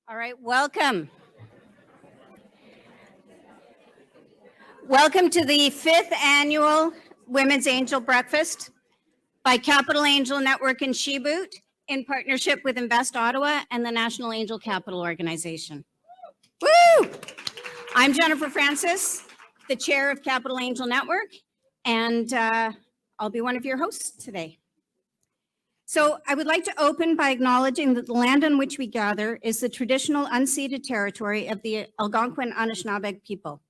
All right, welcome. Welcome to the 5th annual Women's Angel Breakfast by Capital Angel Network and SheBoot in partnership with Invest Ottawa and the National Angel Capital Organization. Woo! I'm Jennifer Francis, the chair of Capital Angel Network, and I'll be one of your hosts today. So I would like to open by acknowledging that the land on which we gather is the traditional unceded territory of the Algonquin Anishinaabe people.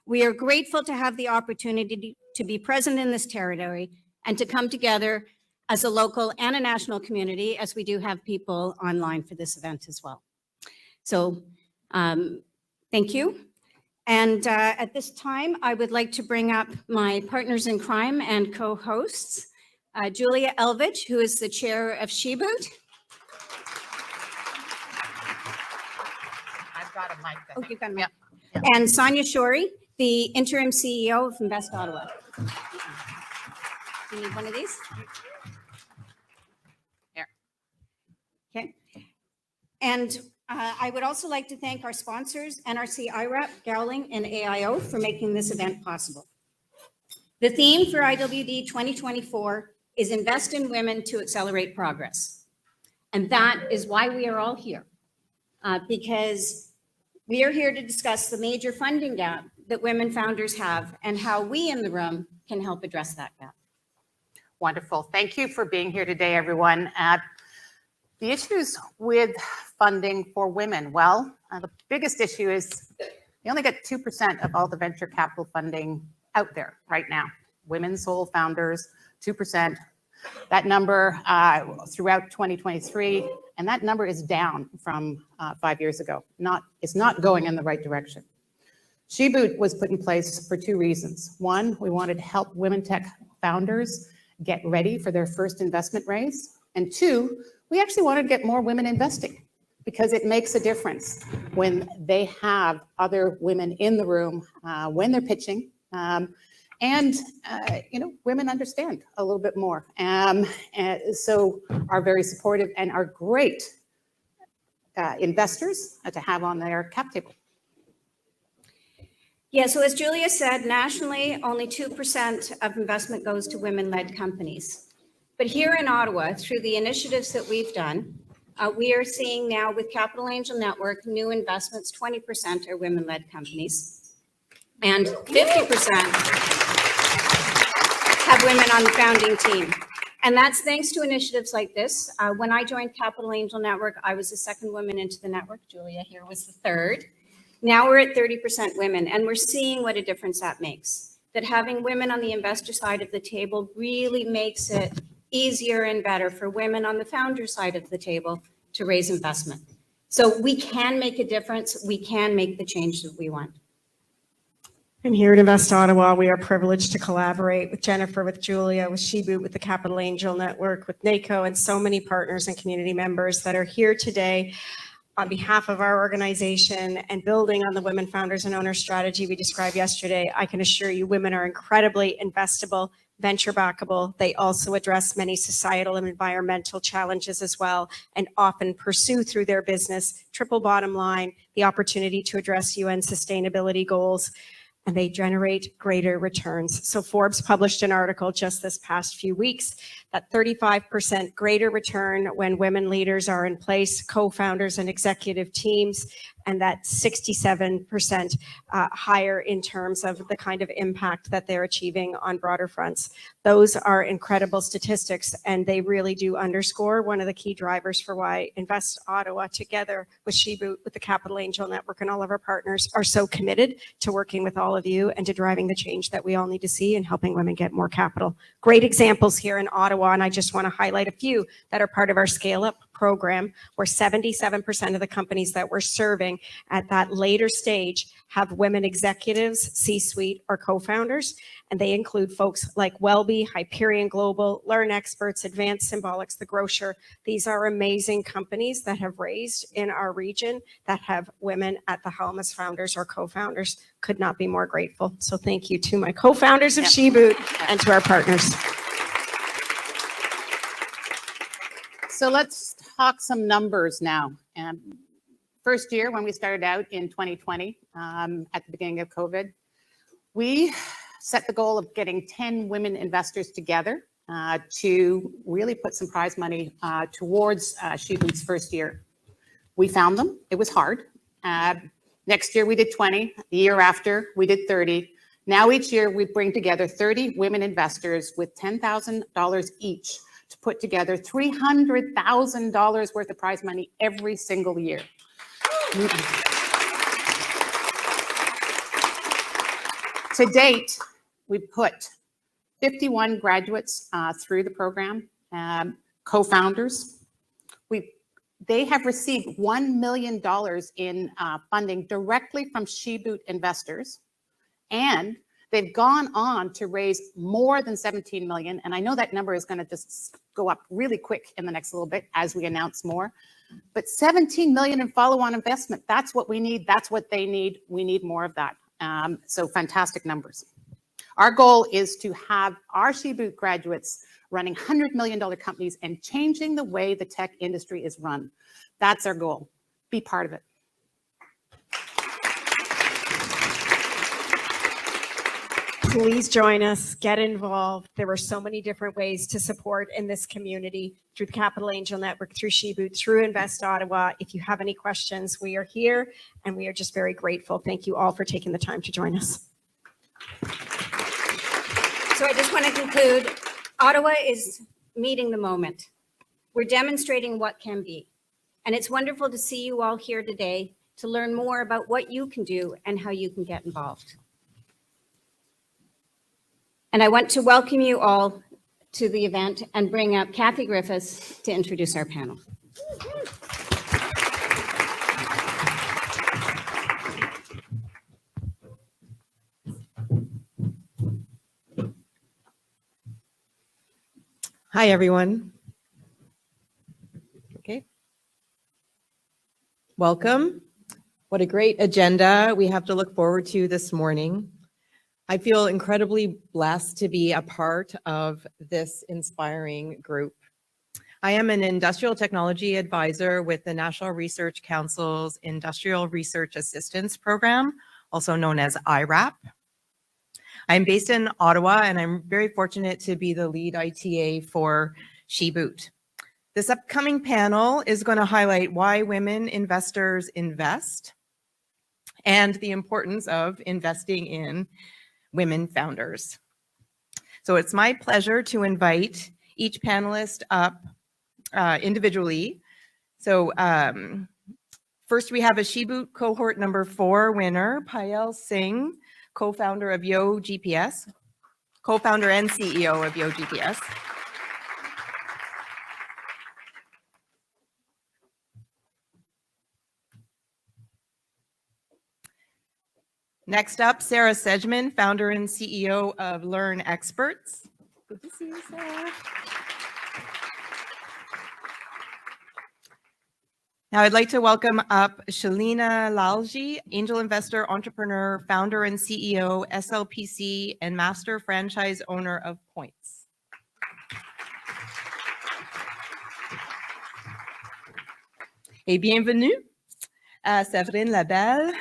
We are grateful to have the opportunity to be present in this territory and to come together as a local and a national community, as we do have people online for this event as well. So thank you. And at this time, I would like to bring up my partners in crime and co-hosts, Julia Elvidge, who is the chair of SheBoot. I've got a mic. Oh, you've got a mic. Yeah. And Sonia Shorey, the interim CEO of Invest Ottawa. You need one of these? Here. Okay. And I would also like to thank our sponsors, NRC IRAP, Gowling, and AIO for making this event possible. The theme for IWD 2024 is Invest in Women to Accelerate Progress. And that is why we are all here, because we are here to discuss the major funding gap that women founders have and how we in the room can help address that gap. Wonderful. Thank you for being here today, everyone. The issues with funding for women, well, the biggest issue is you only get 2% of all the venture capital funding out there right now. Women sole founders, 2%. That number throughout 2023, and that number is down from 5 years ago. It's not going in the right direction. SheBoot was put in place for 2 reasons. One, we wanted to help women tech founders get ready for their first investment raise. And 2, we actually wanted to get more women investing because it makes a difference when they have other women in the room when they're pitching. Women understand a little bit more. And so are very supportive and are great investors to have on their cap table. Yeah, so as Julia said, nationally, only 2% of investment goes to women-led companies. But here in Ottawa, through the initiatives that we've done, we are seeing now with Capital Angel Network, new investments, 20% are women-led companies, and 50% have women on the founding team. And that's thanks to initiatives like this. When I joined Capital Angel Network, I was the 2nd woman into the network. Julia here was the 3rd. Now we're at 30% women, and we're seeing what a difference that makes. That having women on the investor side of the table really makes it easier and better for women on the founder side of the table to raise investment. So we can make a difference. We can make the change that we want. And here at Invest Ottawa, we are privileged to collaborate with Jennifer, with Julia, with SheBoot, with the Capital Angel Network, with NACO, and so many partners and community members that are here today on behalf of our organization and building on the Women Founders and Owners strategy we described yesterday. I can assure you women are incredibly investable, venture backable. They also address many societal and environmental challenges as well, and often pursue through their business, triple bottom line, the opportunity to address UN sustainability goals, and they generate greater returns. So Forbes published an article just this past few weeks that 35% greater return when women leaders are in place, co-founders and executive teams, and that 67% higher in terms of the kind of impact that they're achieving on broader fronts. Those are incredible statistics, and they really do underscore one of the key drivers for why Invest Ottawa, together with SheBoot, with the Capital Angel Network and all of our partners, are so committed to working with all of you and to driving the change that we all need to see and helping women get more capital. Great examples here in Ottawa, and I just want to highlight a few that are part of our Scale Up program, where 77% of the companies that we're serving at that later stage have women executives, C-suite, or co-founders. And they include folks like Wellbe, Hyperion Global, Learn Experts, Advanced Symbolics, The Grocer. These are amazing companies that have raised in our region that have women at the helm as founders or co-founders. Could not be more grateful. So thank you to my co-founders of SheBoot and to our partners. So let's talk some numbers now. first year when we started out in 2020, at the beginning of COVID, we set the goal of getting 10 women investors together to really put some prize money towards SheBoot's first year. We found them. It was hard. Next year we did 20. The year after we did 30. Now each year we bring together 30 women investors with $10,000 each to put together $300,000 worth of prize money every single year. To date, we've put 51 graduates through the program, co-founders. They have received $1 million in funding directly from SheBoot investors, and they've gone on to raise more than 17 million. And I know that number is going to just go up really quick in the next little bit as we announce more. But 17 million in follow-on investment, that's what we need. That's what they need. We need more of that. So fantastic numbers. Our goal is to have our SheBoot graduates running $100 million companies and changing the way the tech industry is run. That's our goal. Be part of it. Please join us, get involved. There are so many different ways to support in this community through the Capital Angel Network, through SheBoot, through Invest Ottawa. If you have any questions, we are here and we are just very grateful. Thank you all for taking the time to join us. So I just want to conclude, Ottawa is meeting the moment. We're demonstrating what can be. And it's wonderful to see you all here today to learn more about what you can do and how you can get involved. And I want to welcome you all to the event and bring up Kathy Griffiths to introduce our panel. Hi, everyone. Okay. Welcome. What a great agenda we have to look forward to this morning. I feel incredibly blessed to be a part of this inspiring group. I am an industrial technology advisor with the National Research Council's Industrial Research Assistance Program, also known as IRAP. I'm based in Ottawa, and I'm very fortunate to be the lead ITA for SheBoot. This upcoming panel is going to highlight why women investors invest and the importance of investing in women founders. So it's my pleasure to invite each panelist up individually. So first we have a SheBoot cohort number 4 winner, Payal Singh, co-founder of YoGPS, co-founder and CEO of YoGPS. Next up, Sarah Sedgman, founder and CEO of Learn Experts. Good to see you, Sarah. Now I'd like to welcome up Shelina Lalji, angel investor, entrepreneur, founder and CEO, SLPC, and master franchise owner of Points. Et bienvenue à Sevrine Labelle,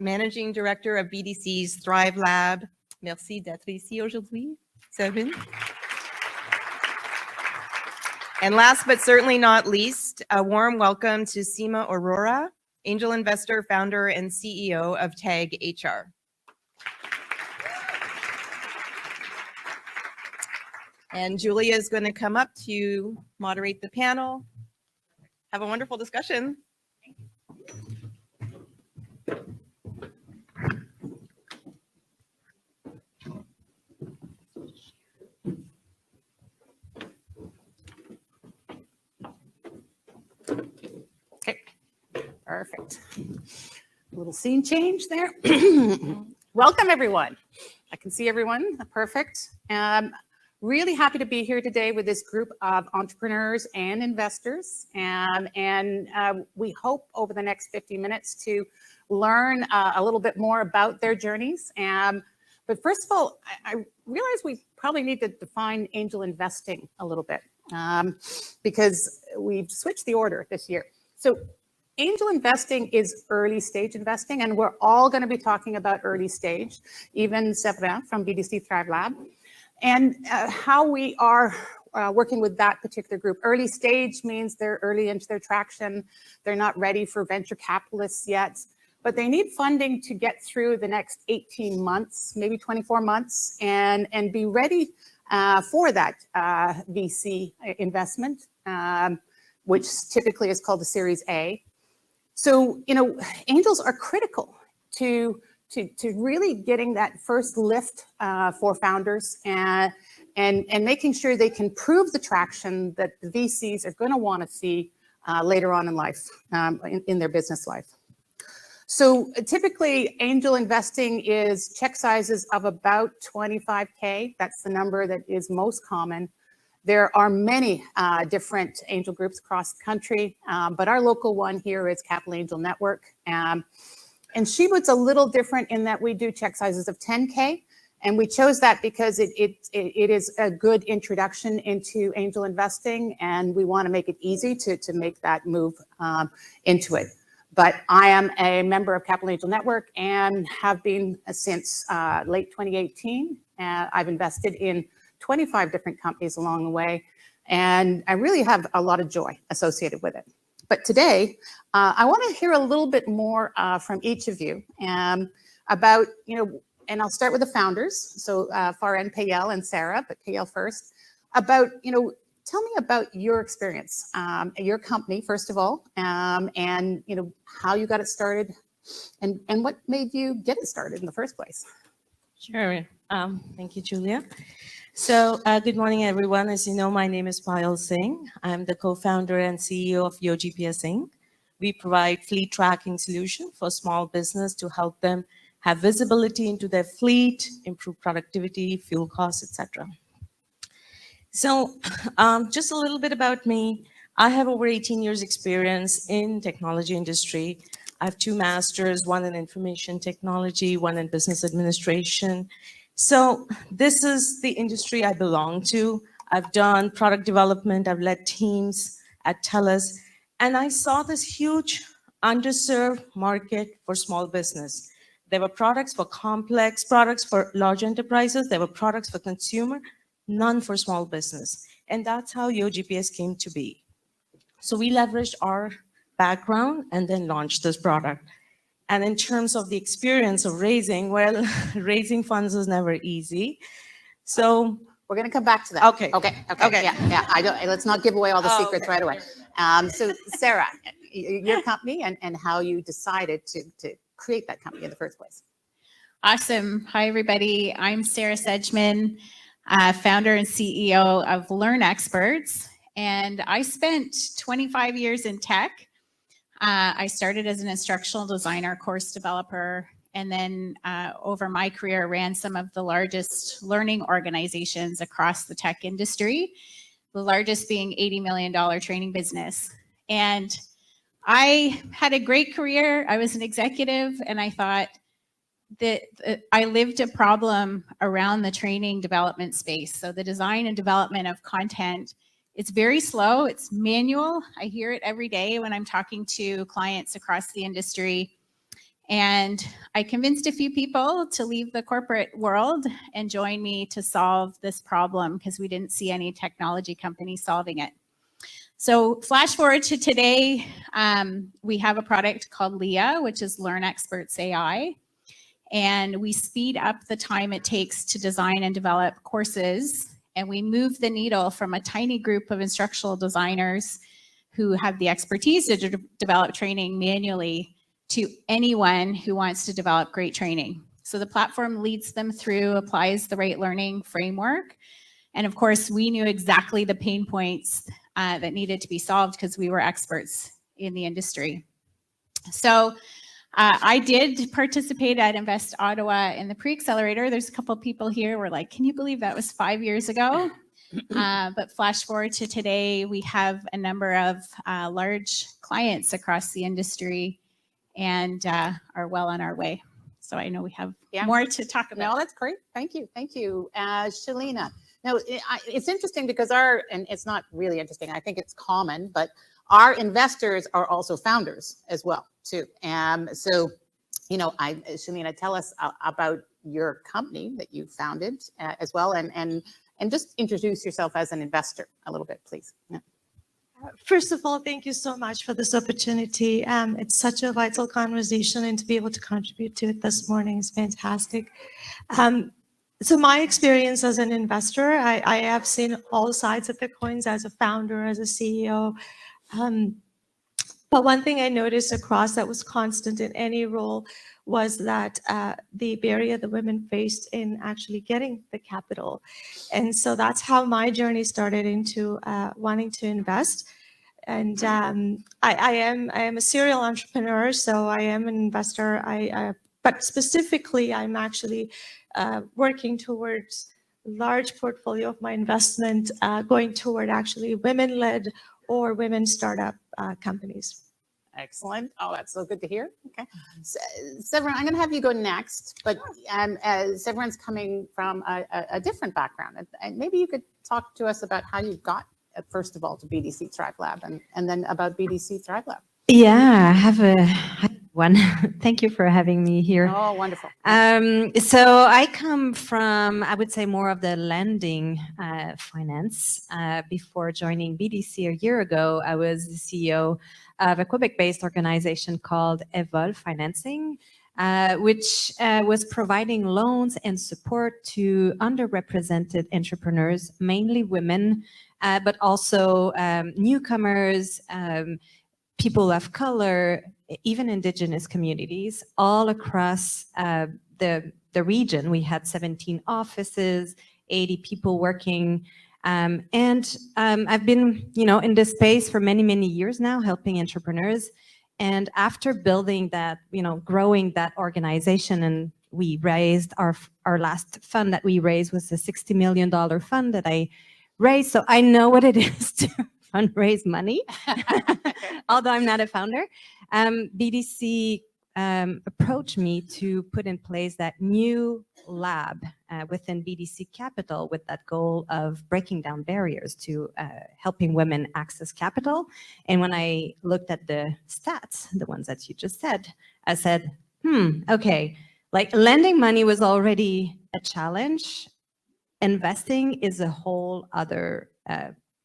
Managing Director of BDC's Thrive Lab. Merci d'être ici aujourd'hui, Sevrine. And last but certainly not least, a warm welcome to Seema Aurora, angel investor, founder, and CEO of Tag HR. And Julia is going to come up to moderate the panel. Have a wonderful discussion. Perfect. A little scene change there. Welcome, everyone. I can see everyone. Perfect. Really happy to be here today with this group of entrepreneurs and investors. And we hope over the next 50 minutes to learn a little bit more about their journeys. But first of all, I realize we probably need to define angel investing a little bit because we've switched the order this year. So angel investing is early stage investing, and we're all going to be talking about early stage, even Sevrine from BDC Thrive Lab, and how we are working with that particular group. Early stage means they're early into their traction. They're not ready for venture capitalists yet, but they need funding to get through the next 18 months, maybe 24 months, and be ready for that VC investment, which typically is called the Series A. So, angels are critical to really getting that first lift for founders and making sure they can prove the traction that the VCs are going to want to see later on in life, in their business life. So typically, angel investing is check sizes of about 25K. That's the number that is most common. There are many different angel groups across the country, but our local one here is Capital Angel Network. And SheBoot's a little different in that we do check sizes of 10K. And we chose that because it is a good introduction into angel investing, and we want to make it easy to make that move into it. But I am a member of Capital Angel Network and have been since late 2018. I've invested in 25 different companies along the way, and I really have a lot of joy associated with it. But today, I want to hear a little bit more from each of you about, and I'll start with the founders. So far end, Payal and Sarah, but Payal first, about, tell me about your experience, your company, first of all, and, how you got it started and what made you get it started in the first place. Sure. Thank you, Julia. So good morning, everyone. As you know, my name is Payal Singh. I'm the co-founder and CEO of YoGPS Inc. We provide fleet tracking solution for small business to help them have visibility into their fleet, improve productivity, fuel costs, etc. So just a little bit about me. I have over 18 years experience in technology industry. I have 2 masters, one in information technology, one in business administration. So this is the industry I belong to. I've done product development, I've led teams at TELUS, and I saw this huge underserved market for small business. There were products for complex, products for large enterprises, there were products for consumer, none for small business. And that's how YoGPS came to be. So we leveraged our background and then launched this product. And in terms of the experience of raising, well, raising funds is never easy. So we're going to come back to that. Okay. Yeah. Let's not give away all the secrets right away. So Sarah, your company and how you decided to create that company in the first place. Awesome. Hi, everybody. I'm Sarah Sedgman, founder and CEO of Learn Experts. And I spent 25 years in tech. I started as an instructional designer, course developer, and then over my career ran some of the largest learning organizations across the tech industry, the largest being $80 million training business. And I had a great career. I was an executive, and I thought that I lived a problem around the training development space. So the design and development of content, it's very slow. It's manual. I hear it every day when I'm talking to clients across the industry. And I convinced a few people to leave the corporate world and join me to solve this problem because we didn't see any technology company solving it. So flash forward to today, we have a product called LEA, which is Learn Experts AI. And we speed up the time it takes to design and develop courses. And we move the needle from a tiny group of instructional designers who have the expertise to develop training manually to anyone who wants to develop great training. So the platform leads them through, applies the right learning framework. And of course, we knew exactly the pain points that needed to be solved because we were experts in the industry. So I did participate at Invest Ottawa in the pre-accelerator. There's a couple of people here who were like, can you believe that was 5 years ago? But flash forward to today, we have a number of large clients across the industry and are well on our way. So I know we have more to talk about. No, that's great. Thank you. Thank you. Shelina. Now, it's interesting because and it's not really interesting. I think it's common, but our investors are also founders as well, too. So, Shelina, tell us about your company that you founded as well, and just introduce yourself as an investor a little bit, please. Yeah. First of all, thank you so much for this opportunity. It's such a vital conversation, and to be able to contribute to it this morning is fantastic. So my experience as an investor, I have seen all sides of the coins as a founder, as a CEO. But one thing I noticed across that was constant in any role was that the barrier the women faced in actually getting the capital. And so that's how my journey started into wanting to invest. And I am a serial entrepreneur, so I am an investor. But specifically, I'm actually working towards large portfolio of my investment going toward actually women-led or women startup companies. Excellent. Oh, that's so good to hear. Okay. Sevrine, I'm going to have you go next, but Sevrine's coming from a different background. And maybe you could talk to us about how you got, first of all, to BDC Thrive Lab, and then about BDC Thrive Lab. Yeah, I have one. Thank you for having me here. Oh, wonderful. So I come from, I would say, more of the lending finance. Before joining BDC a year ago, I was the CEO of a Quebec-based organization called Evolve Financing, which was providing loans and support to underrepresented entrepreneurs, mainly women, but also newcomers, people of color, even indigenous communities, all across the region. We had 17 offices, 80 people working. And I've been, in this space for many, many years now, helping entrepreneurs. And after building that, growing that organization, and we raised our last fund that we raised was a $60 million fund that I raised. So I know what it is to fundraise money, although I'm not a founder. BDC approached me to put in place that new lab within BDC Capital with that goal of breaking down barriers to helping women access capital. And when I looked at the stats, the ones that you just said, I said, okay, like lending money was already a challenge. Investing is a whole other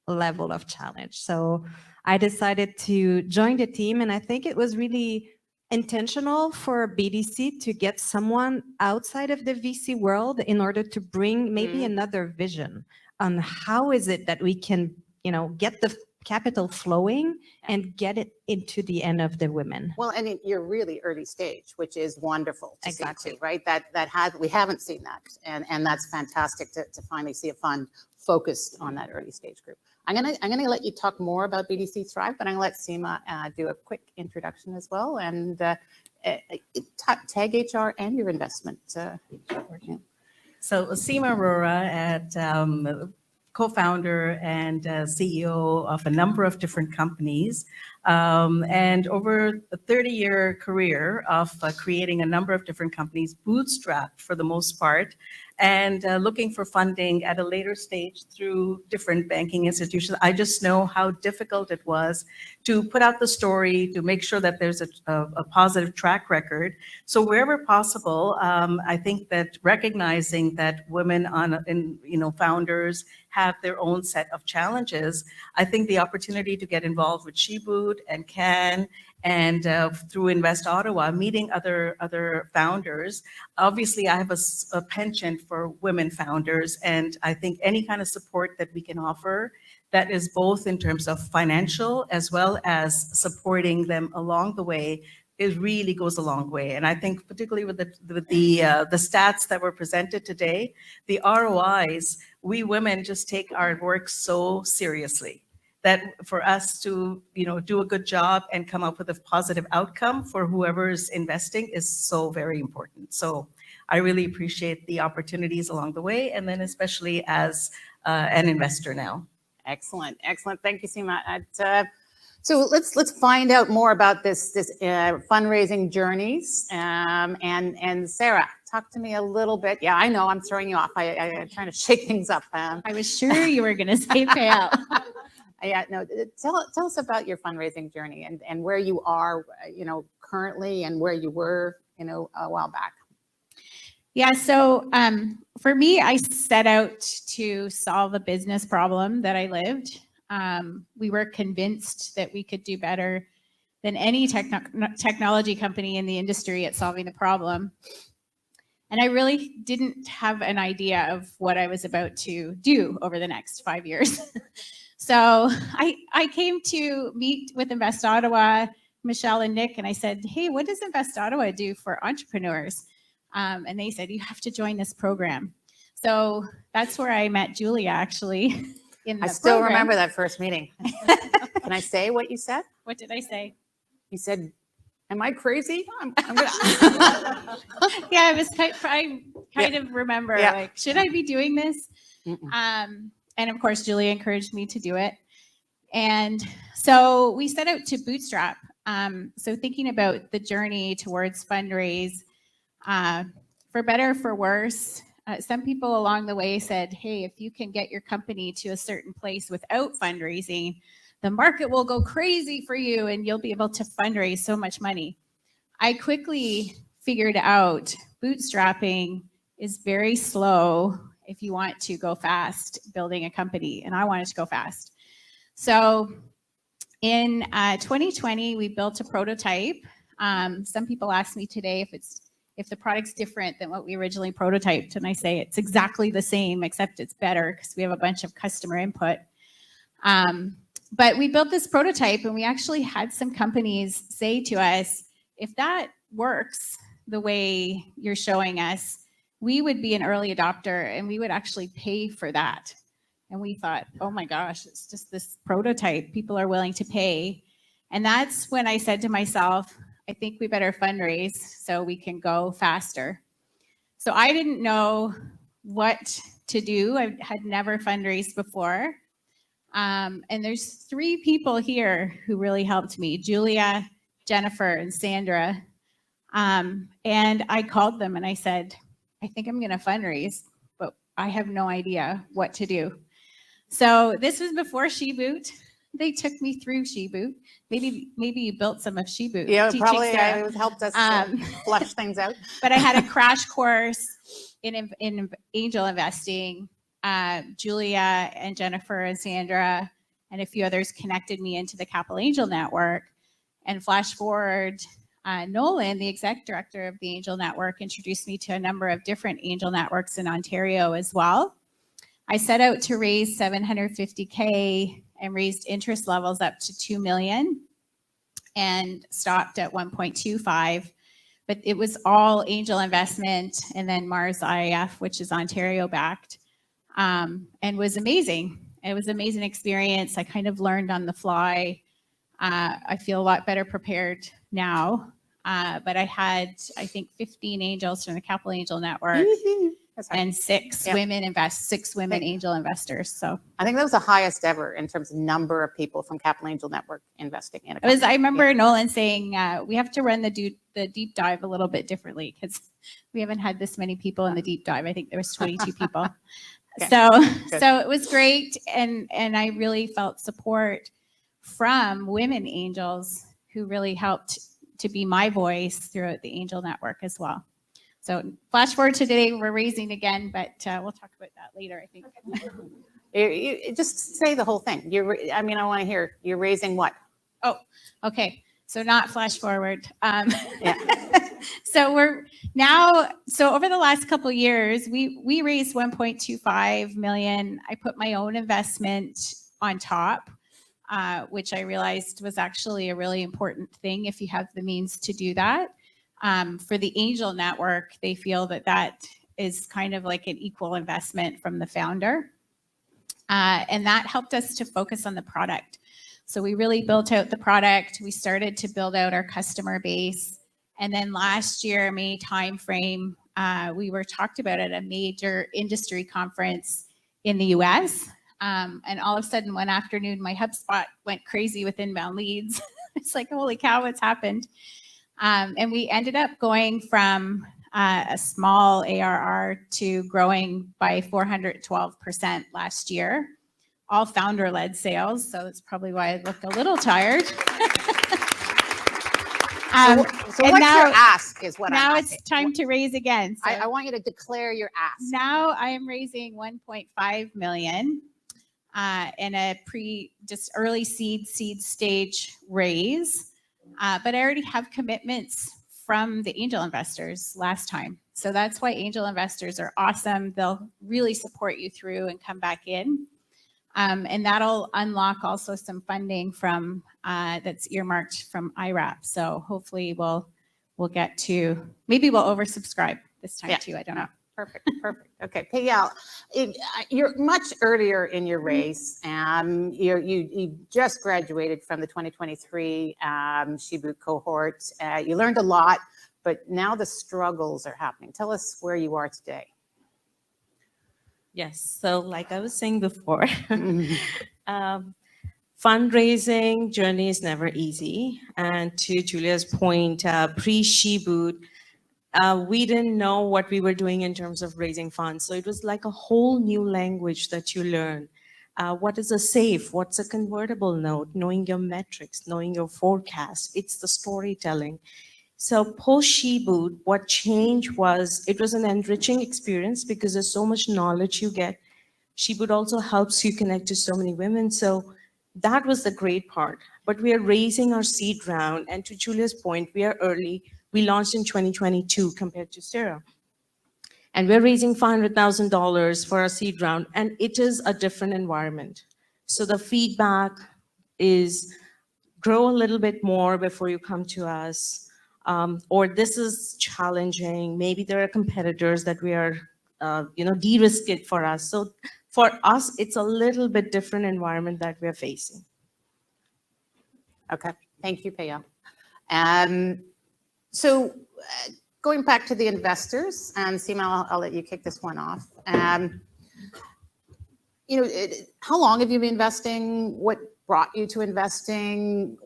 level of challenge. So I decided to join the team, and I think it was really intentional for BDC to get someone outside of the VC world in order to bring maybe another vision on how is it that we can, get the capital flowing and get it into the end of the women. Well, and you're really early stage, which is wonderful to Exactly. see too, right? We haven't seen that, and that's fantastic to finally see a fund focused on that early stage group. I'm gonna let you talk more about BDC Thrive, but I'm gonna let Seema do a quick introduction as well, and tag HR and your investment. So Seema Aurora at co-founder and CEO of a number of different companies, and over a 30-year career of creating a number of different companies, bootstrapped for the most part, and looking for funding at a later stage through different banking institutions. I just know how difficult it was to put out the story, to make sure that there's a positive track record. So wherever possible, I think that recognizing that women founders have their own set of challenges, I think the opportunity to get involved with SheBoot and CAN and through Invest Ottawa, meeting other founders. Obviously, I have a penchant for women founders, and I think any kind of support that we can offer that is both in terms of financial as well as supporting them along the way, it really goes a long way. And I think particularly with the stats that were presented today, the ROIs, we women just take our work so seriously that for us to do a good job and come up with a positive outcome for whoever's investing is so very important. So I really appreciate the opportunities along the way, and then especially as an investor now. Excellent. Thank you, Seema. So let's find out more about this fundraising journeys. And Sarah, talk to me a little bit. Yeah, I know I'm throwing you off. I'm trying to shake things up. I was sure you were going to say Payal. Yeah, no, tell us about your fundraising journey and where you are, currently and where you were, a while back. Yeah, so for me, I set out to solve a business problem that I lived. We were convinced that we could do better than any technology company in the industry at solving the problem. And I really didn't have an idea of what I was about to do over the next 5 years. So I came to meet with Invest Ottawa, Michelle and Nick, and I said, hey, what does Invest Ottawa do for entrepreneurs? And they said, you have to join this program. So that's where I met Julia, actually. I still remember that first meeting. Can I say what you said? What did I say? You said, am I crazy? I'm gonna... Yeah, I kind of remember, like, should I be doing this? And of course, Julia encouraged me to do it. And so we set out to bootstrap. So thinking about the journey towards fundraise, for better or for worse, some people along the way said, hey, if you can get your company to a certain place without fundraising, the market will go crazy for you and you'll be able to fundraise so much money. I quickly figured out bootstrapping is very slow if you want to go fast building a company, and I wanted to go fast. So in 2020, we built a prototype. Some people ask me today if the product's different than what we originally prototyped, and I say it's exactly the same, except it's better because we have a bunch of customer input. But we built this prototype, and we actually had some companies say to us, if that works the way you're showing us, we would be an early adopter and we would actually pay for that. And we thought, oh my gosh, it's just this prototype. People are willing to pay. And that's when I said to myself, I think we better fundraise so we can go faster. So I didn't know what to do. I had never fundraised before. And there's 3 people here who really helped me, Julia, Jennifer, and Sandra. And I called them and I said, I think I'm going to fundraise, but I have no idea what to do. So this was before SheBoot. They took me through SheBoot. Maybe you built some of SheBoot. Yeah, probably it helped us flush things out. But I had a crash course in angel investing. Julia and Jennifer and Sandra and a few others connected me into the Capital Angel Network. And flash forward, Nolan, the exec director of the Angel Network, introduced me to a number of different angel networks in Ontario as well. I set out to raise $750K and raised interest levels up to 2 million and stopped at 1.25. But it was all angel investment and then Mars IIF, which is Ontario backed, and was amazing. It was an amazing experience. I kind of learned on the fly. I feel a lot better prepared now. But I had, I think, 15 angels from the Capital Angel Network and 6 women angel investors. So I think that was the highest ever in terms of number of people from Capital Angel Network investing in a company. I remember Nolan saying we have to run the deep dive a little bit differently because we haven't had this many people in the deep dive. I think there was 22 people. Okay. So it was great, and I really felt support from women angels who really helped to be my voice throughout the angel network as well. So flash forward to today, we're raising again, but we'll talk about that later, I think. You just say the whole thing. I want to hear, you're raising what? Oh, okay. So not flash forward. So we're now, over the last couple of years, we raised 1.25 million. I put my own investment on top, which I realized was actually a really important thing if you have the means to do that. For the angel network, they feel that is kind of like an equal investment from the founder. And that helped us to focus on the product. So we really built out the product. We started to build out our customer base. And then last year, May timeframe, we were talked about at a major industry conference in the US. And all of a sudden, one afternoon, my HubSpot went crazy with inbound leads. It's like, holy cow, what's happened? And we ended up going from a small ARR to growing by 412% last year. all founder-led sales, so that's probably why I look a little tired. So and what's now- your ask is what I'm Now asking. it's time to raise again. So I want you to declare your ask. now I am raising 1.5 million in a just early seed stage raise. But I already have commitments from the angel investors last time. So that's why angel investors are awesome. They'll really support you through and come back in. And that'll unlock also some funding from that's earmarked from IRAP. So hopefully we'll get to, maybe we'll oversubscribe this time too. I don't know. Perfect. Okay, Payal, you're much earlier in your race. You just graduated from the 2023 SheBoot cohort. You learned a lot, but now the struggles are happening. Tell us where you are today. Yes. So like I was saying before, fundraising journey is never easy. And to Julia's point, pre-SheBoot, we didn't know what we were doing in terms of raising funds. So it was like a whole new language that you learn. What is a SAFE? What's a convertible note? Knowing your metrics, knowing your forecast. It's the storytelling. So post SheBoot, what changed was it was an enriching experience because there's so much knowledge you get. SheBoot also helps you connect to so many women. So that was the great part. But we are raising our seed round. And to Julia's point, we are early. We launched in 2022 compared to Sarah. And we're raising $500,000 for our seed round. And it is a different environment. So the feedback is grow a little bit more before you come to us. Or this is challenging. Maybe there are competitors that we are, de-risk it for us. So for us, it's a little bit different environment that we're facing. Okay, thank you, Payal. So going back to the investors, and Seema, I'll let you kick this one off. How long have you been investing? What brought you to investing?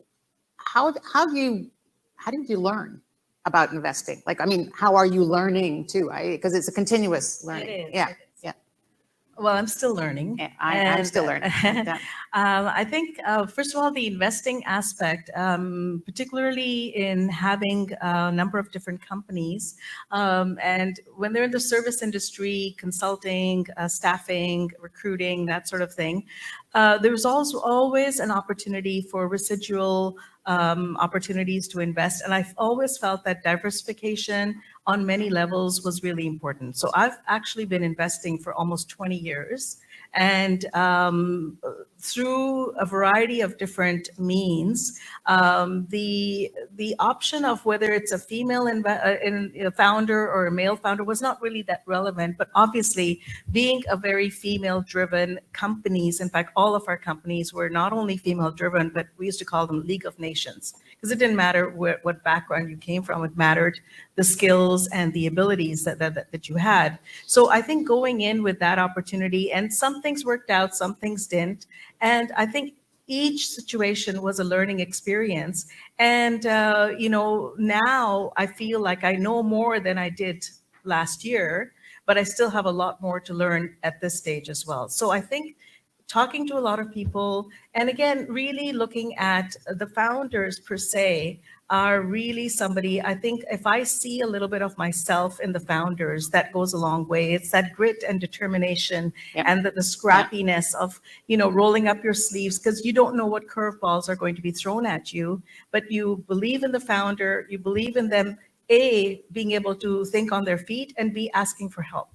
How did you learn about investing? How are you learning too? Because it's a continuous learning. It is. Yeah. Well, I'm still learning. Yeah, I'm still learning. I think, first of all, the investing aspect, particularly in having a number of different companies, and when they're in the service industry, consulting, staffing, recruiting, that sort of thing, there's also always an opportunity for residual opportunities to invest. And I've always felt that diversification on many levels was really important. So I've actually been investing for almost 20 years. And through a variety of different means, the option of whether it's a female founder or a male founder was not really that relevant. But obviously, being a very female-driven companies, in fact, all of our companies were not only female-driven, but we used to call them League of Nations, because it didn't matter what background you came from. It mattered the skills and the abilities that you had. So I think going in with that opportunity, and some things worked out, some things didn't. And I think each situation was a learning experience. And, now I feel like I know more than I did last year, but I still have a lot more to learn at this stage as well. So I think talking to a lot of people, and again, really looking at the founders per se are really somebody, I think if I see a little bit of myself in the founders, that goes a long way. It's that grit and determination and the scrappiness of, rolling up your sleeves, because you don't know what curveballs are going to be thrown at you, but you believe in the founder, you believe in them, A, being able to think on their feet, and B, asking for help.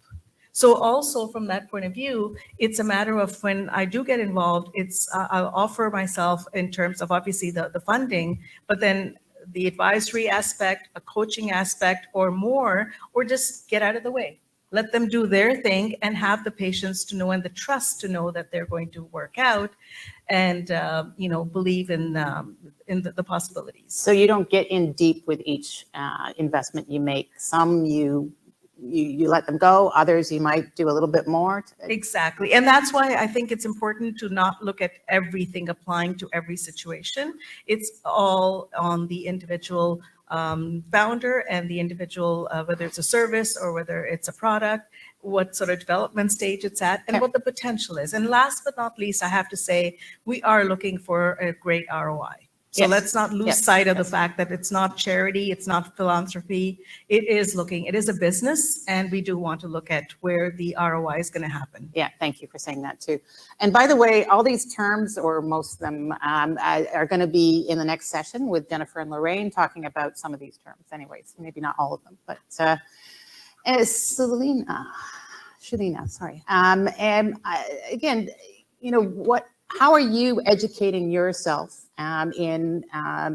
So also from that point of view, it's a matter of when I do get involved, I'll offer myself in terms of obviously the funding, but then the advisory aspect, a coaching aspect or more, or just get out of the way. Let them do their thing and have the patience to know and the trust to know that they're going to work out and, believe in the possibilities. So you don't get in deep with each investment you make. Some you let them go, others you might do a little bit more. Exactly. And that's why I think it's important to not look at everything applying to every situation. It's all on the individual, founder and the individual, whether it's a service or whether it's a product, what sort of development stage it's at, and what the potential is. And last but not least, I have to say, we are looking for a great ROI. So Yes. let's not lose Yes. sight of the fact that it's not charity, it's not philanthropy. It is a business, and we do want to look at where the ROI is going to happen. Yeah, thank you for saying that too. And by the way, all these terms, or most of them, are going to be in the next session with Jennifer and Lorraine talking about some of these terms. Anyways, maybe not all of them, but Shelina, sorry. Again, how are you educating yourself in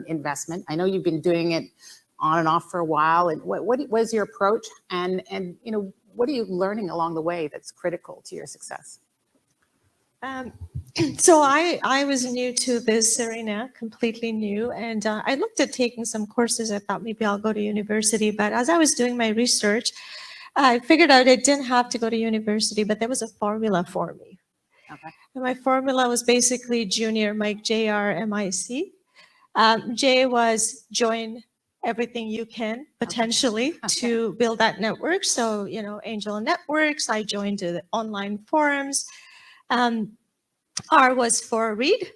investment? I know you've been doing it on and off for a while. And what is your approach? And what are you learning along the way that's critical to your success? So I was new to this arena, completely new, and I looked at taking some courses. I thought maybe I'll go to university, but as I was doing my research, I figured out I didn't have to go to university, but there was a formula for me. Okay. And my formula was basically junior Mike, JR, MIC. J was join everything you can potentially to build that network. So, angel networks, I joined the online forums. R was for read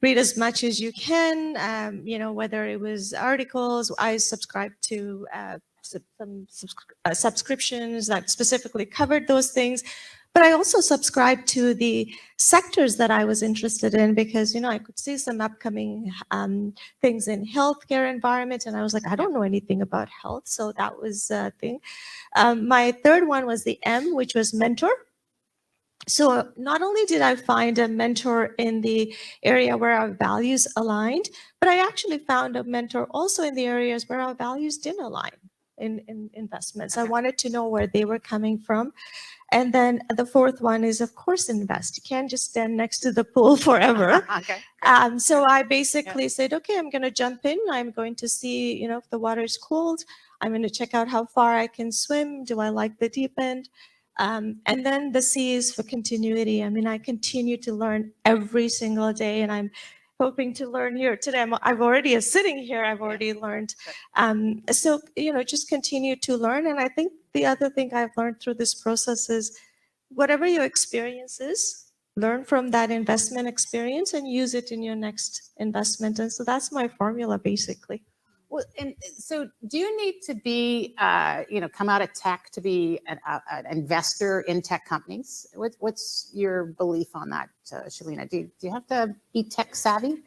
as much as you can, whether it was articles. I subscribed to some subscriptions that specifically covered those things. But I also subscribed to the sectors that I was interested in because, I could see some upcoming things in healthcare environment. And I was like, I don't know anything about health. So that was a thing. My third one was the M, which was mentor. So not only did I find a mentor in the area where our values aligned, but I actually found a mentor also in the areas where our values didn't align in investments. I wanted to know where they were coming from. And then the fourth one is, of course, invest. You can't just stand next to the pool forever. Okay. So I basically said, okay, I'm going to jump in. I'm going to see, if the water is cold. I'm going to check out how far I can swim. Do I like the deep end? And then the C is for continuity. I mean, I continue to learn every single day, and I'm hoping to learn here today. I've already sitting here. I've already learned. So, just continue to learn. And I think the other thing I've learned through this process is whatever your experience is, learn from that investment experience and use it in your next investment. And so that's my formula, basically. Well, and so do you need to be, come out of tech to be an investor in tech companies? What's your belief on that, Shelina? Do you have to be tech savvy?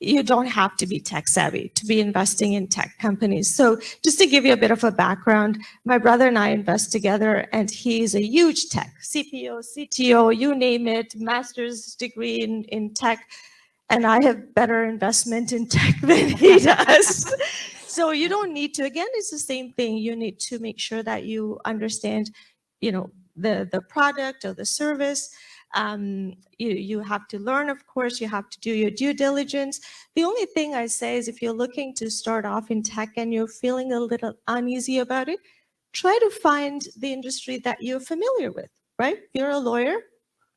You don't have to be tech savvy to be investing in tech companies. So just to give you a bit of a background, my brother and I invest together, and he's a huge tech, CPO, CTO, you name it, master's degree in tech. And I have better investment in tech than he does. So you don't need to, again, it's the same thing. You need to make sure that you understand, the product or the service. You have to learn, of course, you have to do your due diligence. The only thing I say is if you're looking to start off in tech and you're feeling a little uneasy about it, try to find the industry that you're familiar with, right? If you're a lawyer,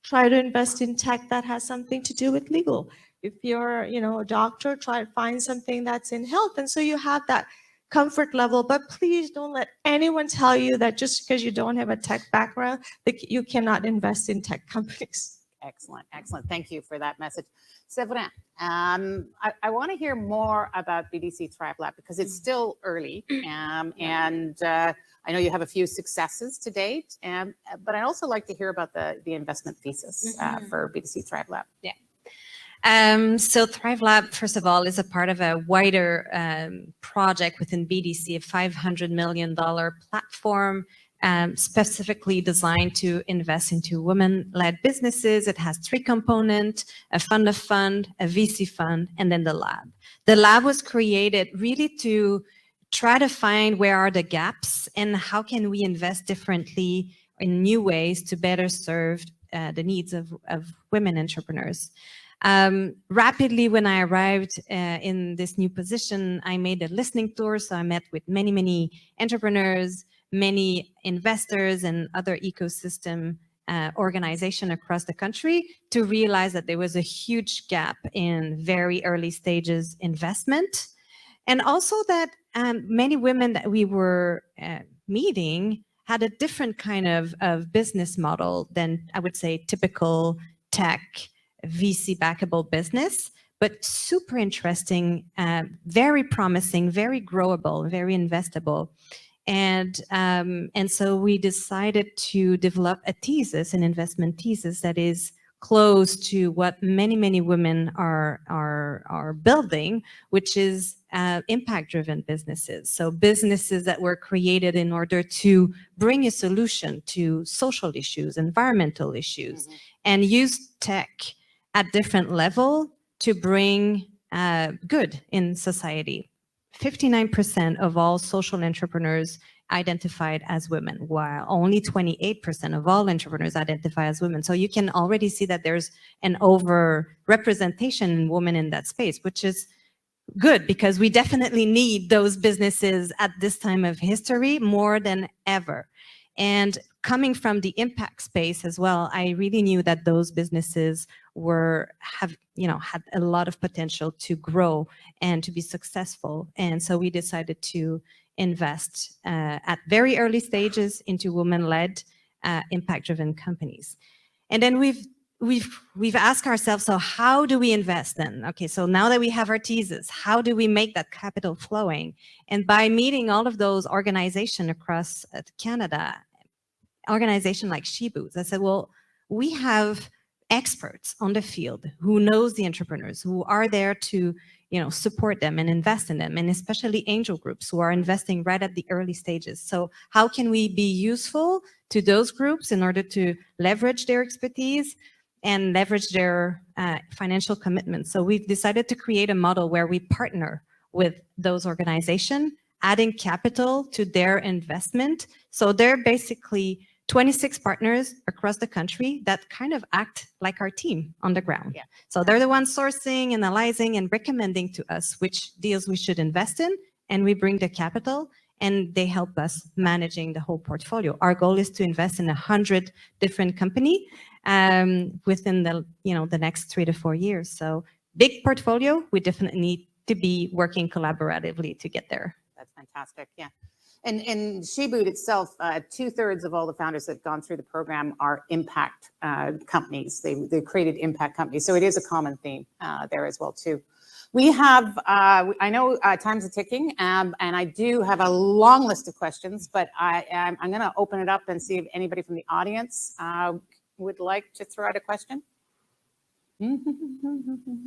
try to invest in tech that has something to do with legal. If you're, a doctor, try to find something that's in health. And so you have that comfort level, but please don't let anyone tell you that just because you don't have a tech background, that you cannot invest in tech companies. Excellent. Thank you for that message. Sevrine, I want to hear more about BDC Thrive Lab because it's still early, and I know you have a few successes to date, but I'd also like to hear about the investment thesis for BDC Thrive Lab. Yeah. So Thrive Lab, first of all, is a part of a wider project within BDC, a $500 million platform specifically designed to invest into women-led businesses. It has three components: a fund of fund, a VC fund, and then the lab. The lab was created really to try to find where are the gaps and how can we invest differently in new ways to better serve the needs of women entrepreneurs. Rapidly, when I arrived in this new position, I made a listening tour. So I met with many entrepreneurs, many investors, and other ecosystem organization across the country to realize that there was a huge gap in very early stages investment. And also that many women that we were meeting had a different kind of business model than, I would say, typical tech VC backable business, but super interesting, very promising, very growable, very investable. And so we decided to develop a thesis, an investment thesis that is close to what many women are building, which is impact-driven businesses. So businesses that were created in order to bring a solution to social issues, environmental issues, and use tech at different level to bring good in society. 59% of all social entrepreneurs identified as women, while only 28% of all entrepreneurs identify as women. So you can already see that there's an over-representation in women in that space, which is good because we definitely need those businesses at this time of history more than ever. And coming from the impact space as well, I really knew that those businesses had a lot of potential to grow and to be successful. And so we decided to invest at very early stages into women-led impact-driven companies. And then we've asked ourselves, so how do we invest then? Okay, so now that we have our thesis, how do we make that capital flowing? And by meeting all of those organizations across Canada, organization like SheBoot, I said, well, we have experts on the field who knows the entrepreneurs, who are there to support them and invest in them, and especially angel groups who are investing right at the early stages. So how can we be useful to those groups in order to leverage their expertise and leverage their financial commitments? So we've decided to create a model where we partner with those organizations, adding capital to their investment. So they're basically 26 partners across the country that kind of act like our team on the ground. Yeah. So they're the ones sourcing, analyzing, and recommending to us which deals we should invest in, and we bring the capital, and they help us managing the whole portfolio. Our goal is to invest in 100 different companies within the next 3 to 4 years. So big portfolio, we definitely need to be working collaboratively to get there. That's fantastic. Yeah. And SheBoot itself, 2/3 of all the founders that have gone through the program are impact companies. They created impact companies. So it is a common theme there as well, too. We have, I know time's a ticking, and I do have a long list of questions, but I'm going to open it up and see if anybody from the audience would like to throw out a question.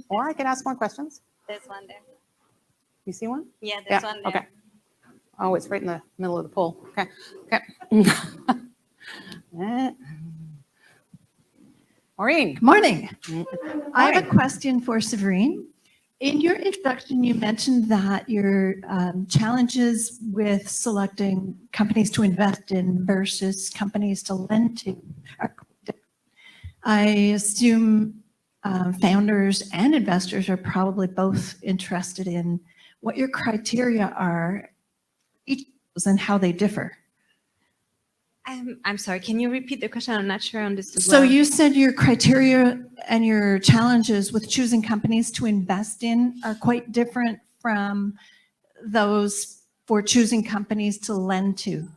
Or I could ask more questions. There's one there. You see one? Yeah, there's one there. Okay. Oh, it's right in the middle of the poll. Okay. Maureen. Good morning. I have a question for Sevrine. In your introduction, you mentioned that your challenges with selecting companies to invest in versus companies to lend to are different. I assume founders and investors are probably both interested in what your criteria are, each and how they differ. I'm sorry, can you repeat the question? I'm not sure I understood. So you said your criteria and your challenges with choosing companies to invest in are quite different from those for choosing companies to lend to.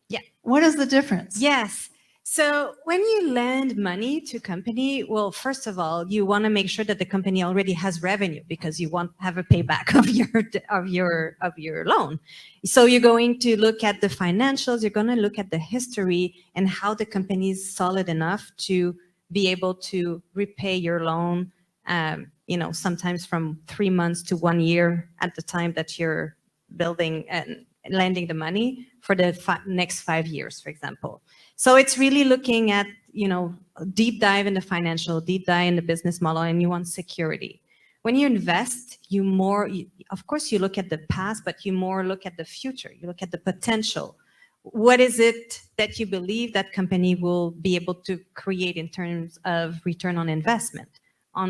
Yeah. What is the difference? Yes. So when you lend money to a company, well, first of all, you want to make sure that the company already has revenue because you want to have a payback of your loan. So you're going to look at the financials, you're going to look at the history and how the company is solid enough to be able to repay your loan, sometimes from 3 months to 1 year at the time that you're building and lending the money for the next 5 years, for example. So it's really looking at, deep dive in the financial, deep dive in the business model, and you want security. When you invest, of course, you look at the past, but you more look at the future. You look at the potential. What is it that you believe that company will be able to create in terms of return on investment?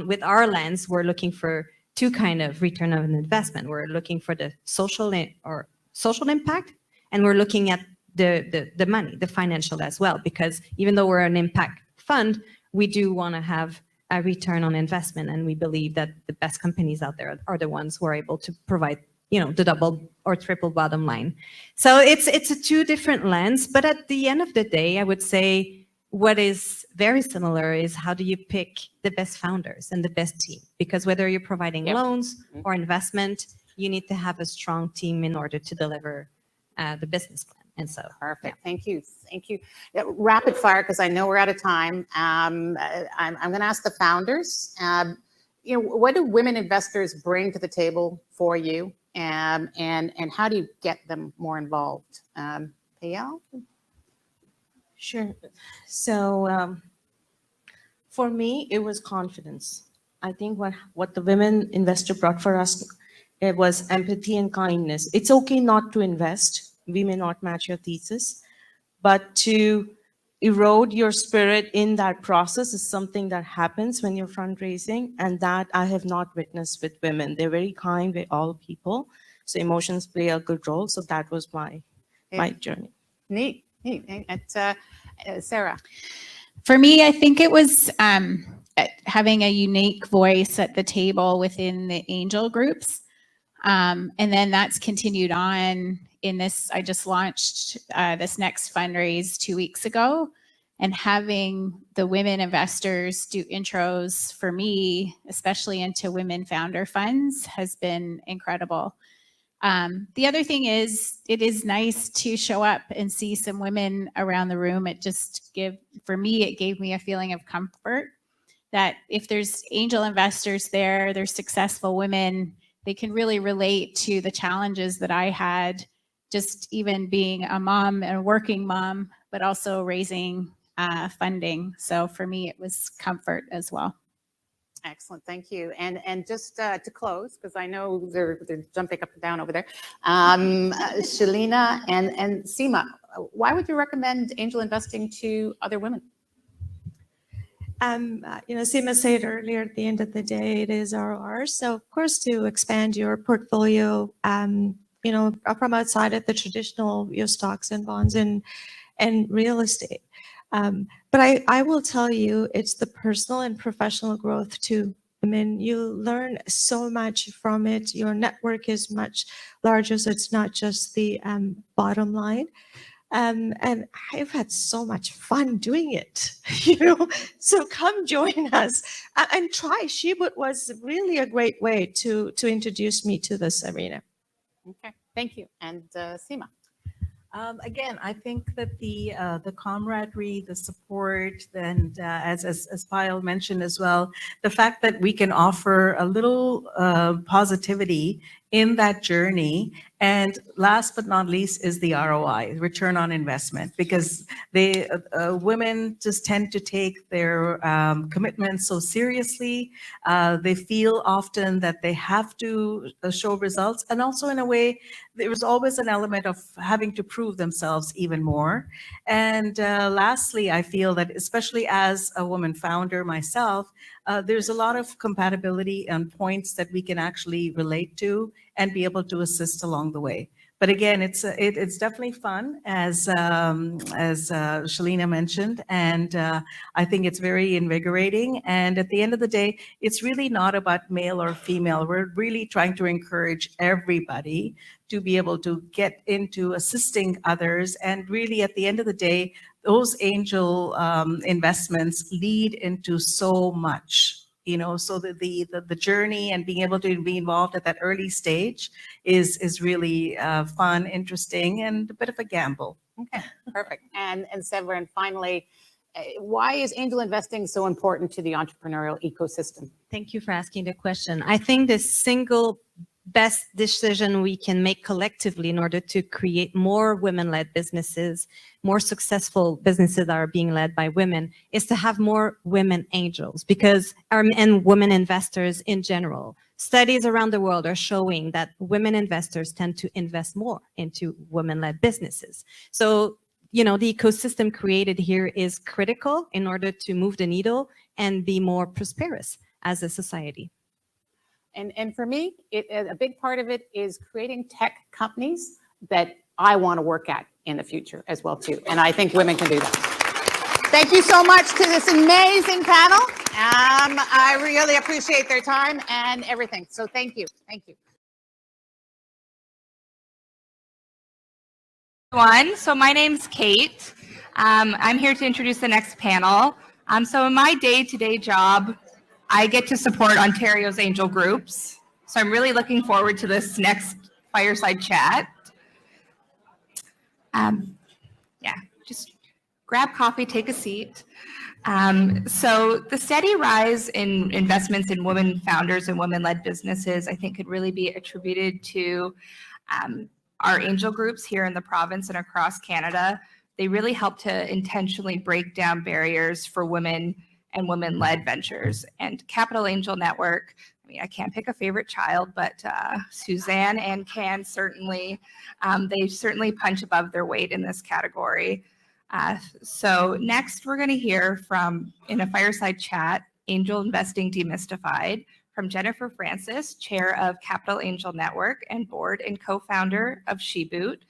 With our lens, we're looking for two kind of return on investment. We're looking for the social impact, and we're looking at the money, the financial as well, because even though we're an impact fund, we do want to have a return on investment, and we believe that the best companies out there are the ones who are able to provide the double or triple bottom line. So it's a two different lens, but at the end of the day, I would say what is very similar is how do you pick the best founders and the best team? Because whether you're providing loans or investment, you need to have a strong team in order to deliver the business plan. And so, Perfect. Thank you. Thank you. Rapid fire, because I know we're out of time. I'm going to ask the founders. What do women investors bring to the table for you, and how do you get them more involved? Payal? Sure. So for me, it was confidence. I think what the women investor brought for us, it was empathy and kindness. It's okay not to invest. We may not match your thesis, but to erode your spirit in that process is something that happens when you're fundraising, and that I have not witnessed with women. They're very kind with all people, so emotions play a good role. So that was my journey. Neat. And Sarah? For me, I think it was having a unique voice at the table within the angel groups. And then that's continued on in this. I just launched this next fundraise 2 weeks ago, and having the women investors do intros for me, especially into women founder funds, has been incredible. The other thing is, it is nice to show up and see some women around the room. It gave me a feeling of comfort that if there's angel investors there, there's successful women, they can really relate to the challenges that I had, just even being a mom and a working mom, but also raising funding. So for me, it was comfort as well. Excellent, thank you. And just to close, because I know they're jumping up and down over there, Shelina and Seema, why would you recommend angel investing to other women? Seema said earlier, at the end of the day, it is ROR. So of course, to expand your portfolio, from outside of the traditional stocks and bonds and real estate. But I will tell you, it's the personal and professional growth too. I mean, you learn so much from it. Your network is much larger, so it's not just the bottom line. And I've had so much fun doing it, So come join us and try. SheBoot was really a great way to introduce me to this arena. Okay, thank you. And Seema? Again, I think that the camaraderie, the support, and as Payal mentioned as well, the fact that we can offer a little positivity in that journey. And last but not least is the ROI, return on investment, because women just tend to take their commitments so seriously. They feel often that they have to show results. And also in a way, there was always an element of having to prove themselves even more. And lastly, I feel that especially as a woman founder myself, there's a lot of compatibility and points that we can actually relate to and be able to assist along the way. But again, it's definitely fun, as Shelina mentioned, and I think it's very invigorating. And at the end of the day, it's really not about male or female. We're really trying to encourage everybody to be able to get into assisting others. And really, at the end of the day, those angel investments lead into so much. So the journey and being able to be involved at that early stage is really fun, interesting, and a bit of a gamble. Okay, perfect. And Sevrine, finally, why is angel investing so important to the entrepreneurial ecosystem? thank you for asking the question. I think the single best decision we can make collectively in order to create more women-led businesses, more successful businesses that are being led by women, is to have more women angels and women investors in general. Studies around the world are showing that women investors tend to invest more into women-led businesses. So, the ecosystem created here is critical in order to move the needle and be more prosperous as a society. And for me, a big part of it is creating tech companies that I want to work at in the future as well too. And I think women can do that. Thank you so much to this amazing panel. I really appreciate their time and everything. So thank you. Thank you. So my name's Kate. I'm here to introduce the next panel. So in my day-to-day job, I get to support Ontario's angel groups. So I'm really looking forward to this next fireside chat. Yeah, just grab coffee, take a seat. So the steady rise in investments in women founders and women-led businesses, I think, could really be attributed to our angel groups here in the province and across Canada. They really help to intentionally break down barriers for women and women-led ventures. And Capital Angel Network, I mean, I can't pick a favorite child, but Suzanne and Can certainly, they certainly punch above their weight in this category. So next we're going to hear from, in a fireside chat, Angel Investing Demystified, from Jennifer Francis, Chair of Capital Angel Network and Board and Co-Founder of SheBoot.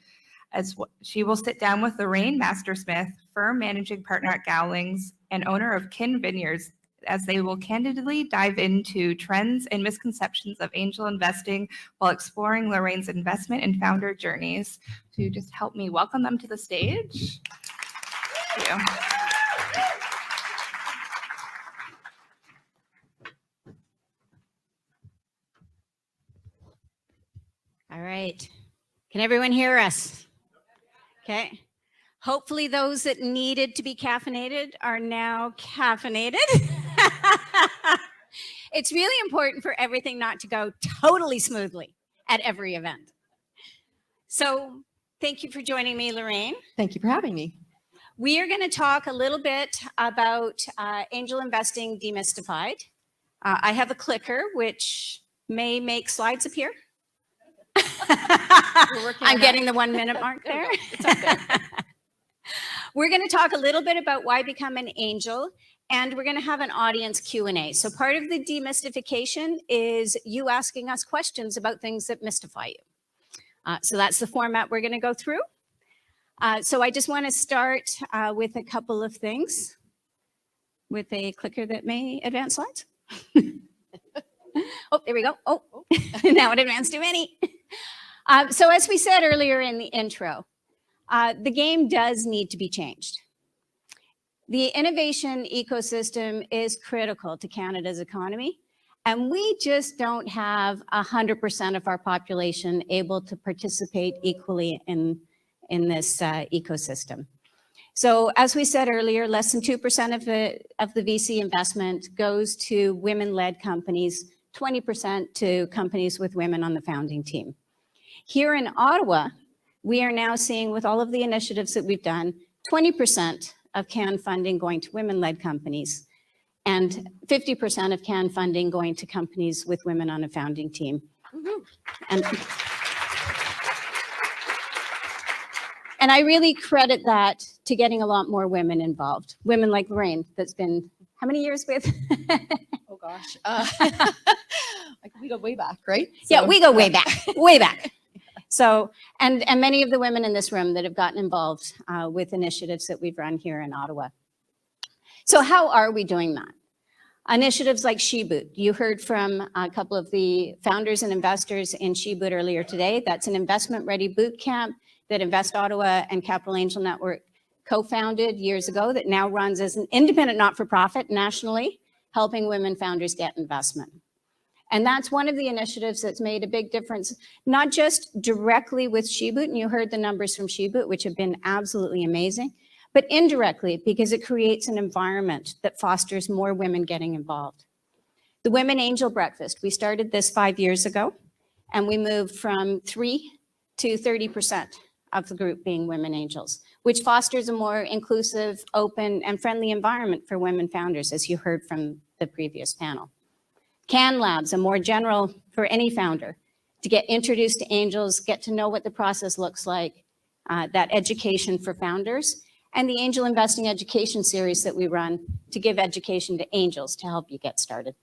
She will sit down with Lorraine Mastersmith, Firm Managing Partner at Gowling's and owner of Kin Vineyards, as they will candidly dive into trends and misconceptions of angel investing while exploring Lorraine's investment and founder journeys. So you just help me welcome them to the stage. Thank you. All right. Can everyone hear us? Okay. Hopefully those that needed to be caffeinated are now caffeinated. It's really important for everything not to go totally smoothly at every event. So thank you for joining me, Lorraine. Thank you for having me. We are going to talk a little bit about angel investing demystified. I have a clicker which may make slides appear. I'm getting the 1 minute mark there. It's up there. We're going to talk a little bit about why become an angel, and we're going to have an audience Q&A. So part of the demystification is you asking us questions about things that mystify you. So that's the format we're going to go through. So I just want to start with a couple of things with a clicker that may advance slides. Oh, there we go. Oh, now it advanced too many. So as we said earlier in the intro, the game does need to be changed. The innovation ecosystem is critical to Canada's economy, and we just don't have 100% of our population able to participate equally in this ecosystem. So as we said earlier, less than 2% of the VC investment goes to women-led companies, 20% to companies with women on the founding team. Here in Ottawa, we are now seeing, with all of the initiatives that we've done, 20% of CAN funding going to women-led companies and 50% of CAN funding going to companies with women on a founding team. And I really credit that to getting a lot more women involved. Women like Lorraine, that's been how many years with? Oh gosh, we go way back, right? Yeah, we go way back, way back. So, and many of the women in this room that have gotten involved with initiatives that we've run here in Ottawa. So how are we doing that? Initiatives like SheBoot. You heard from a couple of the founders and investors in SheBoot earlier today. That's an investment-ready boot camp that Invest Ottawa and Capital Angel Network co-founded years ago that now runs as an independent not-for-profit nationally, helping women founders get investment. And that's one of the initiatives that's made a big difference, not just directly with SheBoot, and you heard the numbers from SheBoot, which have been absolutely amazing, but indirectly because it creates an environment that fosters more women getting involved. The Women Angel Breakfast, we started this 5 years ago, and we moved from 3 to 30% of the group being women angels, which fosters a more inclusive, open, and friendly environment for women founders, as you heard from the previous panel. CAN Labs, a more general for any founder, to get introduced to angels, get to know what the process looks like, that education for founders, and the Angel Investing Education Series that we run to give education to angels to help you get started.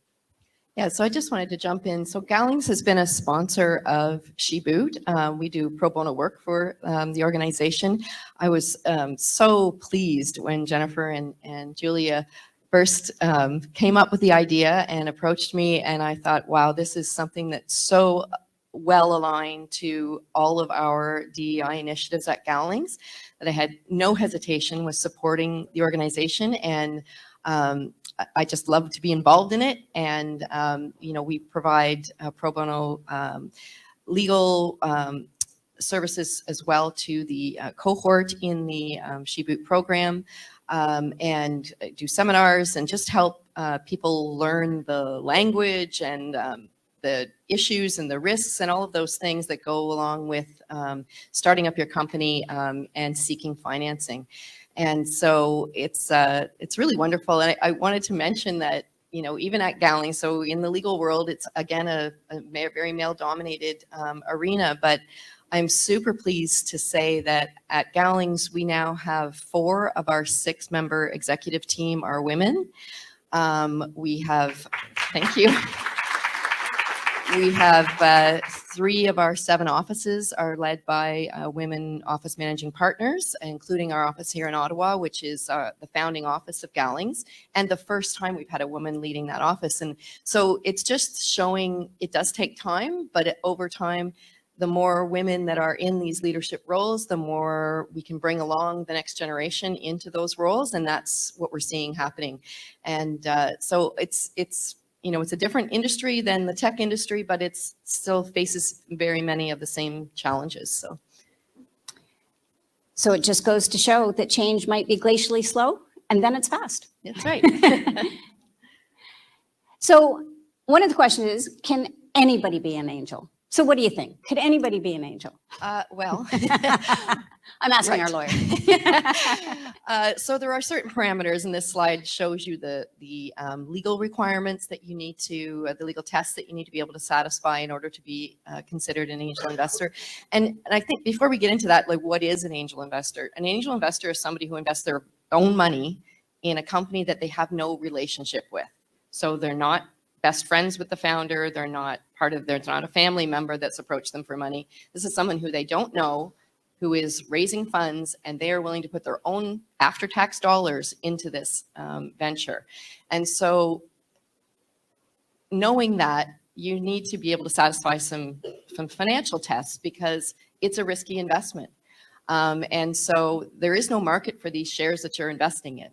Yeah, so I just wanted to jump in. So Gowling's has been a sponsor of SheBoot. We do pro bono work for the organization. I was so pleased when Jennifer and Julia first came up with the idea and approached me, and I thought, wow, this is something that's so well aligned to all of our DEI initiatives at Gowlings, that I had no hesitation with supporting the organization, and I just love to be involved in it. And we provide pro bono legal services as well to the cohort in the SheBoot program, and do seminars and just help people learn the language and the issues and the risks and all of those things that go along with starting up your company and seeking financing. And so it's really wonderful. And I wanted to mention that, even at Gowling, so in the legal world, it's again a very male-dominated arena, but I'm super pleased to say that at Gowlings, we now have 4 of our 6-member executive team are women. We have, thank you. We have 3 of our 7 offices are led by women office managing partners, including our office here in Ottawa, which is the founding office of Gowlings, and the first time we've had a woman leading that office. And so it's just showing it does take time, but over time, the more women that are in these leadership roles, the more we can bring along the next generation into those roles, and that's what we're seeing happening. And so it's a different industry than the tech industry, but it still faces very many of the same challenges. So it just goes to show that change might be glacially slow, and then it's fast. That's right. So one of the questions is, can anybody be an angel? So what do you think? Could anybody be an angel? Well, I'm asking right. our lawyer. So there are certain parameters, and this slide shows you the legal requirements that you need to, the legal tests that you need to be able to satisfy in order to be considered an angel investor. And I think before we get into that, like, what is an angel investor? An angel investor is somebody who invests their own money in a company that they have no relationship with. So they're not best friends with the founder. They're not there's not a family member that's approached them for money. This is someone who they don't know, who is raising funds, and they are willing to put their own after-tax dollars into this venture. And so knowing that, you need to be able to satisfy some financial tests, because it's a risky investment. And so there is no market for these shares that you're investing in.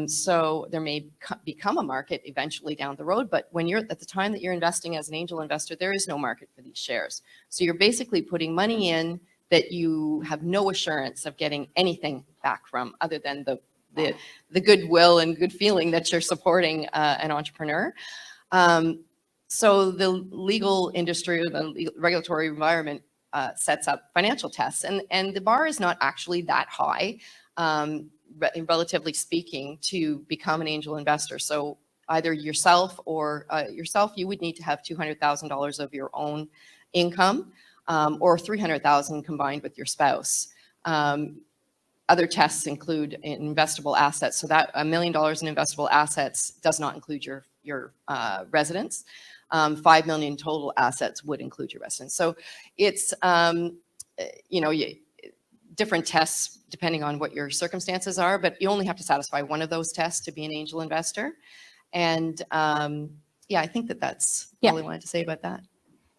So there may become a market eventually down the road, but when you're at the time that you're investing as an angel investor, there is no market for these shares. So you're basically putting money in that you have no assurance of getting anything back from, other than the goodwill and good feeling that you're supporting an entrepreneur. So the legal industry, or the regulatory environment, sets up financial tests, and the bar is not actually that high, relatively speaking, to become an angel investor. So either yourself, you would need to have $200,000 of your own income, or $300,000 combined with your spouse. Other tests include investable assets. So that $1 million in investable assets does not include your residence. 5 million total assets would include your residence. So it's different tests depending on what your circumstances are, but you only have to satisfy one of those tests to be an angel investor. And I think that's all I wanted to say about that.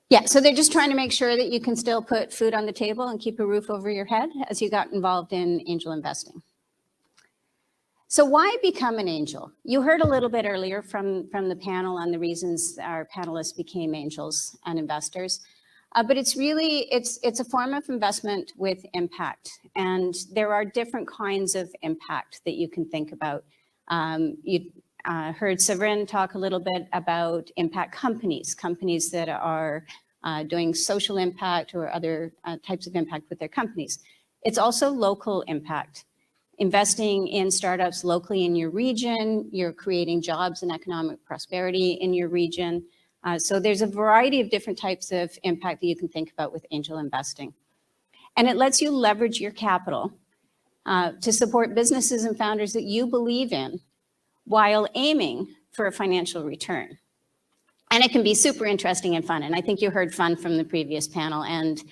Yeah, so they're just trying to make sure that you can still put food on the table and keep a roof over your head as you got involved in angel investing. So why become an angel? You heard a little bit earlier from the panel on the reasons our panelists became angels and investors. But it's really, it's a form of investment with impact. And there are different kinds of impact that you can think about. You heard Sevrine talk a little bit about impact companies that are doing social impact or other types of impact with their companies. It's also local impact. Investing in startups locally in your region, you're creating jobs and economic prosperity in your region. So there's a variety of different types of impact that you can think about with angel investing. And it lets you leverage your capital to support businesses and founders that you believe in while aiming for a financial return. And it can be super interesting and fun. And I think you heard fun from the previous panel. And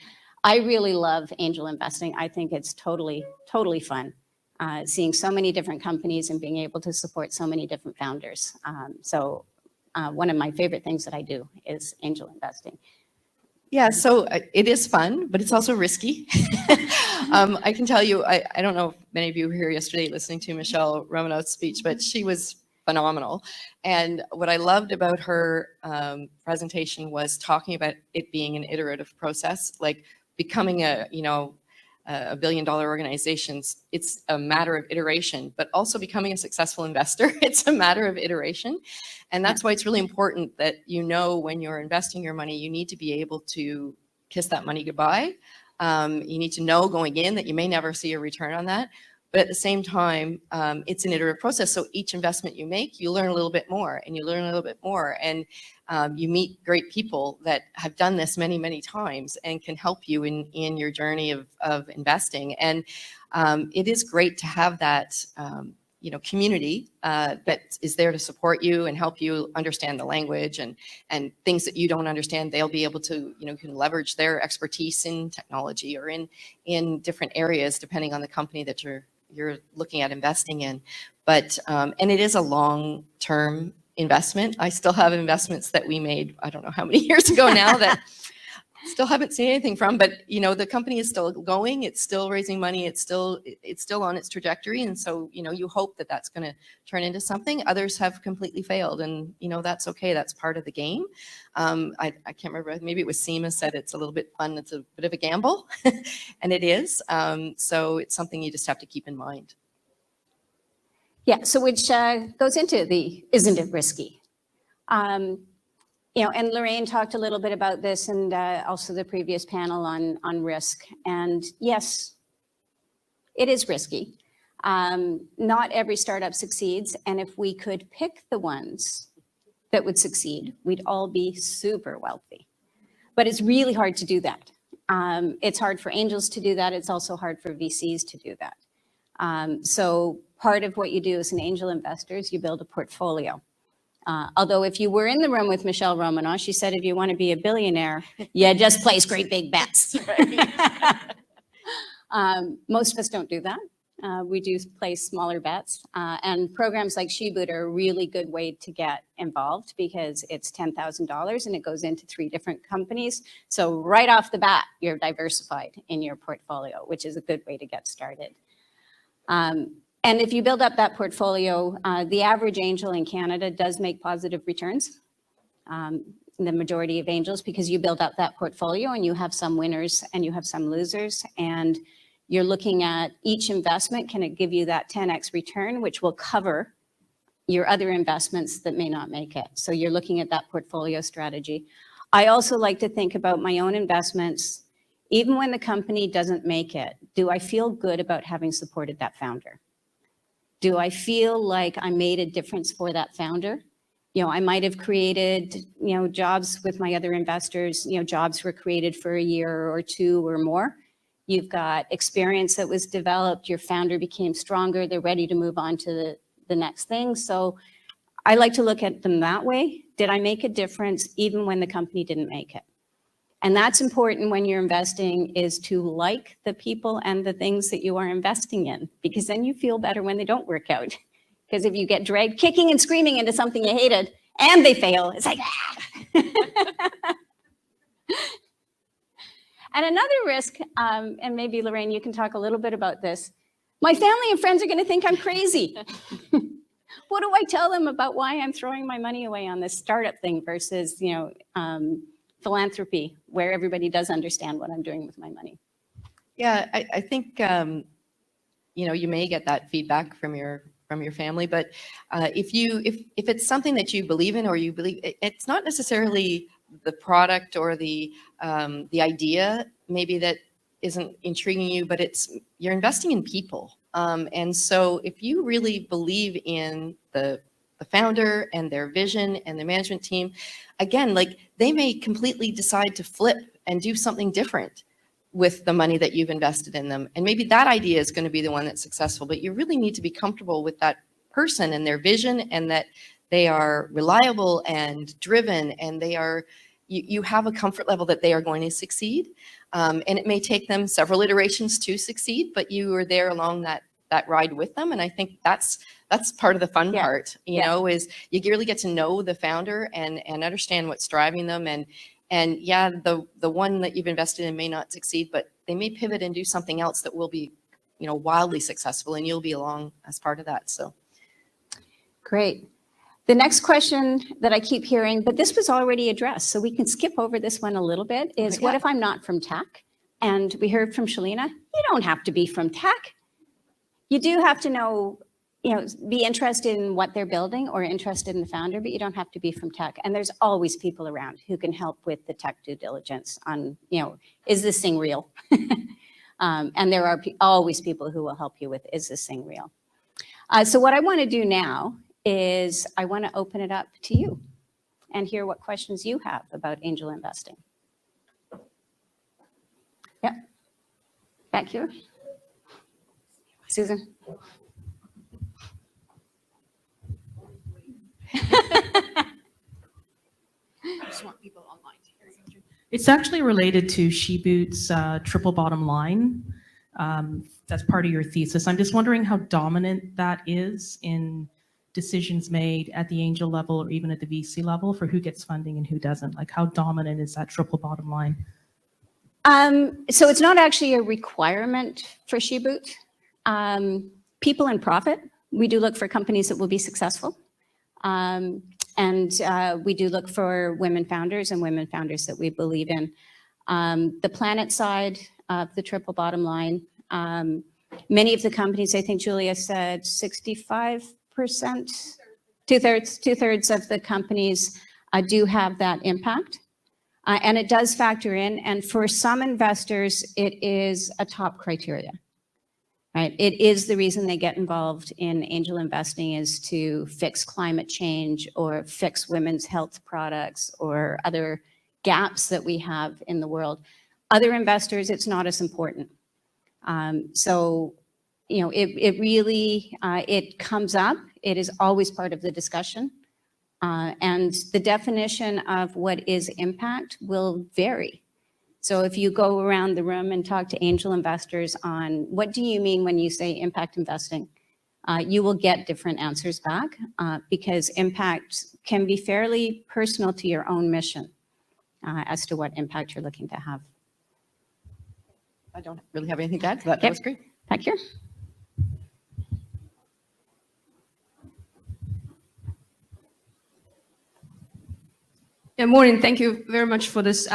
I really love angel investing. I think it's totally, totally fun. Seeing so many different companies and being able to support so many different founders. One of my favorite things that I do is angel investing. Yeah, so it is fun, but it's also risky. I can tell you, I don't know if many of you were here yesterday listening to Michelle Romanoff's speech, but she was phenomenal. And what I loved about her presentation was talking about it being an iterative process, like becoming a billion-dollar organizations. It's a matter of iteration, but also becoming a successful investor. It's a matter of iteration. And that's why it's really important that when you're investing your money, you need to be able to kiss that money goodbye. You need to know going in that you may never see a return on that. But at the same time, it's an iterative process. So each investment you make, you learn a little bit more and you learn a little bit more. And you meet great people that have done this many, many times and can help you in your journey of investing. And it is great to have that community that is there to support you and help you understand the language and things that you don't understand. They'll be able to, you can leverage their expertise in technology or in different areas, depending on the company that you're looking at investing in. But, and it is a long-term investment. I still have investments that we made, I don't know how many years ago now that still haven't seen anything from, but the company is still going, it's still raising money, it's still on its trajectory. And so, you hope that that's going to turn into something. Others have completely failed, and that's okay. That's part of the game. I can't remember, maybe it was Seema said it's a little bit fun. It's a bit of a gamble and it is. So it's something you just have to keep in mind. Yeah, so which goes into isn't it risky? And Lorraine talked a little bit about this and also the previous panel on risk. And yes, it is risky. Not every startup succeeds. And if we could pick the ones that would succeed, we'd all be super wealthy. But it's really hard to do that. It's hard for angels to do that. It's also hard for VCs to do that. So part of what you do as an angel investor is you build a portfolio. Although if you were in the room with Michelle Romanoff, she said, if you want to be a billionaire, you just place great big bets. Most of us don't do that. We do place smaller bets. And programs like SheBoot are a really good way to get involved because it's $10,000 and it goes into 3 different companies. So right off the bat, you're diversified in your portfolio, which is a good way to get started. And if you build up that portfolio, the average angel in Canada does make positive returns, the majority of angels, because you build up that portfolio and you have some winners and you have some losers. And you're looking at each investment, can it give you that 10x return, which will cover your other investments that may not make it. So you're looking at that portfolio strategy. I also like to think about my own investments. Even when the company doesn't make it, do I feel good about having supported that founder? Do I feel like I made a difference for that founder? I might have created, jobs with my other investors, jobs were created for a year or 2 or more. You've got experience that was developed, your founder became stronger, they're ready to move on to the next thing. So I like to look at them that way. Did I make a difference even when the company didn't make it? And that's important when you're investing, is to like the people and the things that you are investing in, because then you feel better when they don't work out. Because if you get dragged kicking and screaming into something you hated and they fail, it's like, ah. And another risk, and maybe Lorraine, you can talk a little bit about this. My family and friends are going to think I'm crazy. What do I tell them about why I'm throwing my money away on this startup thing versus, philanthropy, where everybody does understand what I'm doing with my money? Yeah, I think, you may get that feedback from your family, but if it's something that you believe in, or you believe, it's not necessarily the product or the idea maybe that isn't intriguing you, but you're investing in people. And so if you really believe in the founder and their vision and the management team, again, like, they may completely decide to flip and do something different with the money that you've invested in them. And maybe that idea is going to be the one that's successful, but you really need to be comfortable with that person and their vision, and that they are reliable and driven, and you have a comfort level that they are going to succeed. And it may take them several iterations to succeed, but you are there along that ride with them. And I think that's part of the fun part, is you really get to know the founder and understand what's driving them, And yeah, the one that you've invested in may not succeed, but they may pivot and do something else that will be, wildly successful, and you'll be along as part of that. So Great. The next question that I keep hearing, but this was already addressed, so we can skip over this one a little bit, is what if I'm not from tech? And we heard from Shelina, you don't have to be from tech. You do have to know, be interested in what they're building or interested in the founder, but you don't have to be from tech. And there's always people around who can help with the tech due diligence on, is this thing real? And there are always people who will help you with, is this thing real? So what I want to do now is I want to open it up to you and hear what questions you have about angel investing. Yeah, back here. Susan. It's actually related to SheBoot's triple bottom line. That's part of your thesis. I'm just wondering how dominant that is in decisions made at the angel level or even at the VC level for who gets funding and who doesn't. Like, how dominant is that triple bottom line? So it's not actually a requirement for SheBoot. People in profit, we do look for companies that will be successful. And we do look for women founders and women founders that we believe in. The planet side of the triple bottom line, many of the companies, I think Julia said 65%, two-thirds of the companies do have that impact. And it does factor in. And for some investors, it is a top criteria. Right? It is the reason they get involved in angel investing, is to fix climate change or fix women's health products or other gaps that we have in the world. Other investors, it's not as important. So, it really, it comes up. It is always part of the discussion. And the definition of what is impact will vary. So if you go around the room and talk to angel investors on what do you mean when you say impact investing, you will get different answers back because impact can be fairly personal to your own mission as to what impact you're looking to have. I don't really have anything to add to that. That was great. Back here. Good morning. Thank you very much for this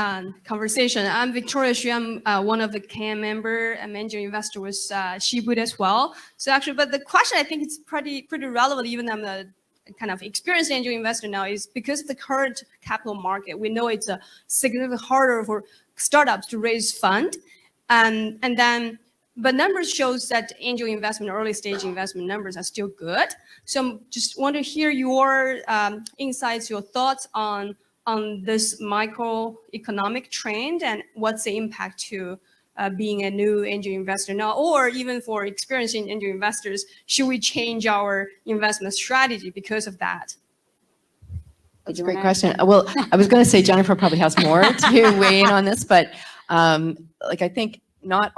conversation. I'm Victoria Xu. I'm one of the CAN member and angel investor with SheBoot as well. So actually, but the question I think it's pretty relevant, even I'm a kind of experienced angel investor now, is because of the current capital market, we know it's a significantly harder for startups to raise fund. But numbers shows that angel investment, early stage investment numbers are still good. So just want to hear your insights, your thoughts on this microeconomic trend and what's the impact to being a new angel investor now, or even for experiencing angel investors, should we change our investment strategy because of that? That's a great question. Well, I was going to say Jennifer probably has more to weigh in on this, but I think not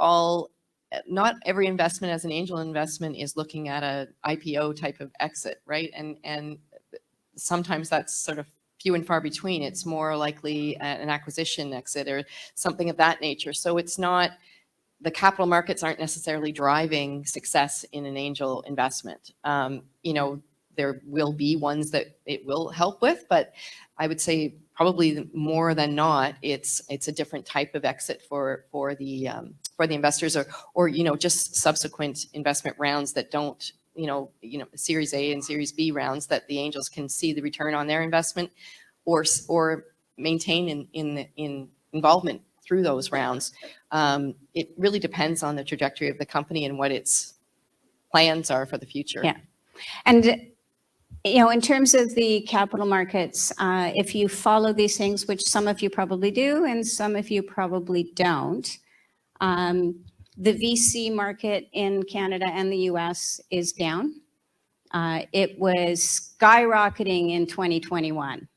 every investment as an angel investment is looking at a IPO type of exit, right? And sometimes that's sort of few and far between. It's more likely an acquisition exit or something of that nature. So it's not, the capital markets aren't necessarily driving success in an angel investment. There will be ones that it will help with, but I would say probably more than not, it's a different type of exit for the investors or just subsequent investment rounds that don't, Series A and Series B rounds that the angels can see the return on their investment or maintain in involvement through those rounds. It really depends on the trajectory of the company and what its plans are for the future. Yeah. And in terms of the capital markets, if you follow these things, which some of you probably do and some of you probably don't, the VC market in Canada and the US is down. It was skyrocketing in 2021.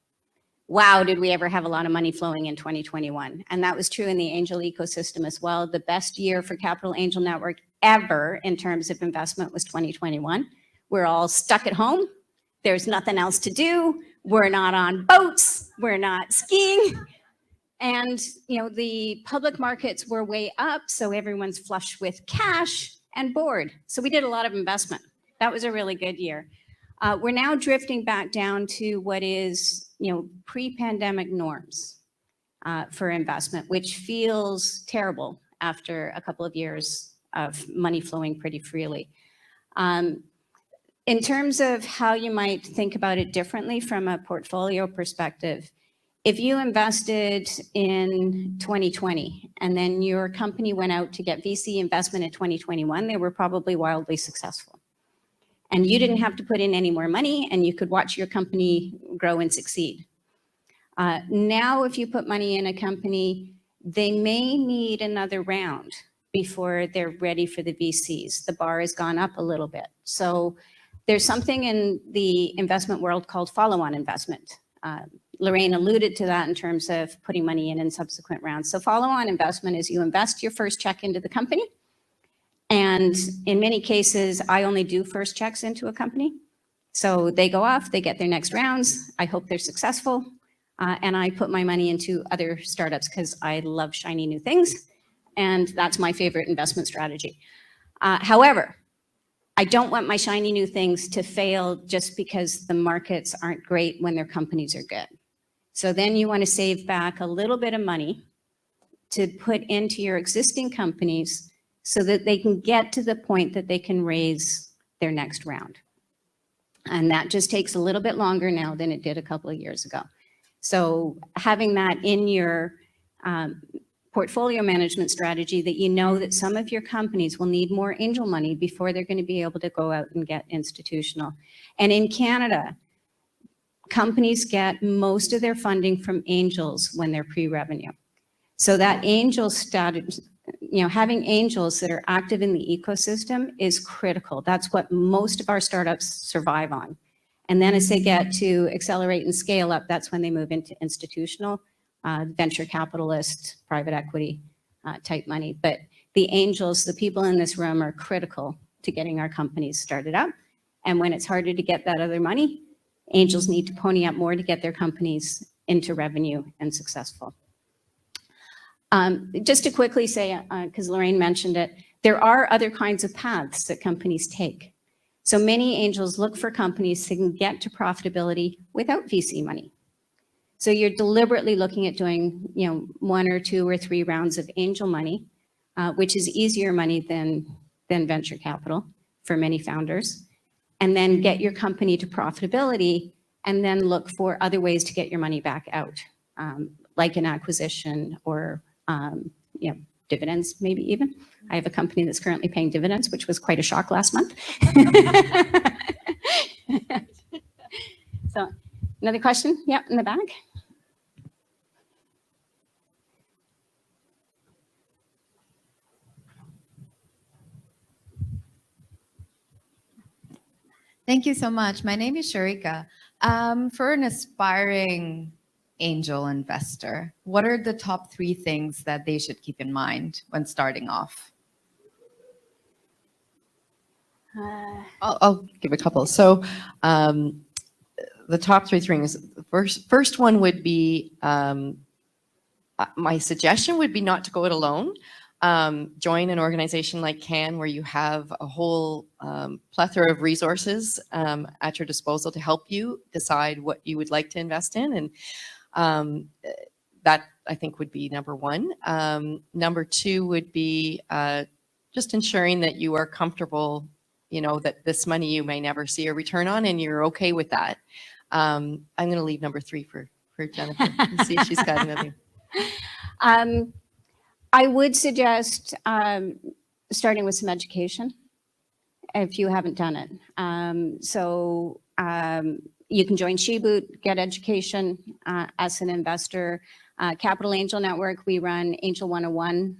Wow, did we ever have a lot of money flowing in 2021? And that was true in the angel ecosystem as well. The best year for Capital Angel Network ever in terms of investment was 2021. We're all stuck at home. There's nothing else to do. We're not on boats. We're not skiing. And, the public markets were way up, so everyone's flush with cash and bored. So we did a lot of investment. That was a really good year. We're now drifting back down to what is, pre-pandemic norms for investment, which feels terrible after a couple of years of money flowing pretty freely. In terms of how you might think about it differently from a portfolio perspective, if you invested in 2020 and then your company went out to get VC investment in 2021, they were probably wildly successful. And you didn't have to put in any more money and you could watch your company grow and succeed. Now, if you put money in a company, they may need another round before they're ready for the VCs. The bar has gone up a little bit. So there's something in the investment world called follow-on investment. Lorraine alluded to that in terms of putting money in subsequent rounds. So follow-on investment is you invest your first check into the company. And in many cases, I only do first checks into a company. So they go off, they get their next rounds. I hope they're successful. And I put my money into other startups because I love shiny new things. And that's my favorite investment strategy. However, I don't want my shiny new things to fail just because the markets aren't great when their companies are good. So then you want to save back a little bit of money to put into your existing companies so that they can get to the point that they can raise their next round. And that just takes a little bit longer now than it did a couple of years ago. So having that in your portfolio management strategy, that you know that some of your companies will need more angel money before they're going to be able to go out and get institutional. And in Canada, companies get most of their funding from angels when they're pre-revenue. So that angel status, having angels that are active in the ecosystem is critical. That's what most of our startups survive on. And then as they get to accelerate and scale up, that's when they move into institutional, venture capitalist, private equity type money. But the angels, the people in this room, are critical to getting our companies started up. And when it's harder to get that other money, angels need to pony up more to get their companies into revenue and successful. Just to quickly say, because Lorraine mentioned it, there are other kinds of paths that companies take. So many angels look for companies that can get to profitability without VC money. So you're deliberately looking at doing, 1 or 2 or 3 rounds of angel money, which is easier money than venture capital for many founders, and then get your company to profitability, and then look for other ways to get your money back out, like an acquisition or dividends, maybe even. I have a company that's currently paying dividends, which was quite a shock last month. So, another question? Yeah, in the back. Thank you so much. My name is Sharika. For an aspiring angel investor, what are the top 3 things that they should keep in mind when starting off? I'll give a couple. So the top 3 things, first one would be, my suggestion would be not to go it alone. Join an organization like CAN, where you have a whole plethora of resources at your disposal to help you decide what you would like to invest in. And that, I think, would be number 1. Number 2 would be just ensuring that you are comfortable, that this money you may never see a return on, and you're okay with that. I'm going to leave number 3 for Jennifer and see if she's got another. I would suggest starting with some education if you haven't done it. You can join SheBoot, get education as an investor. Capital Angel Network, we run Angel 101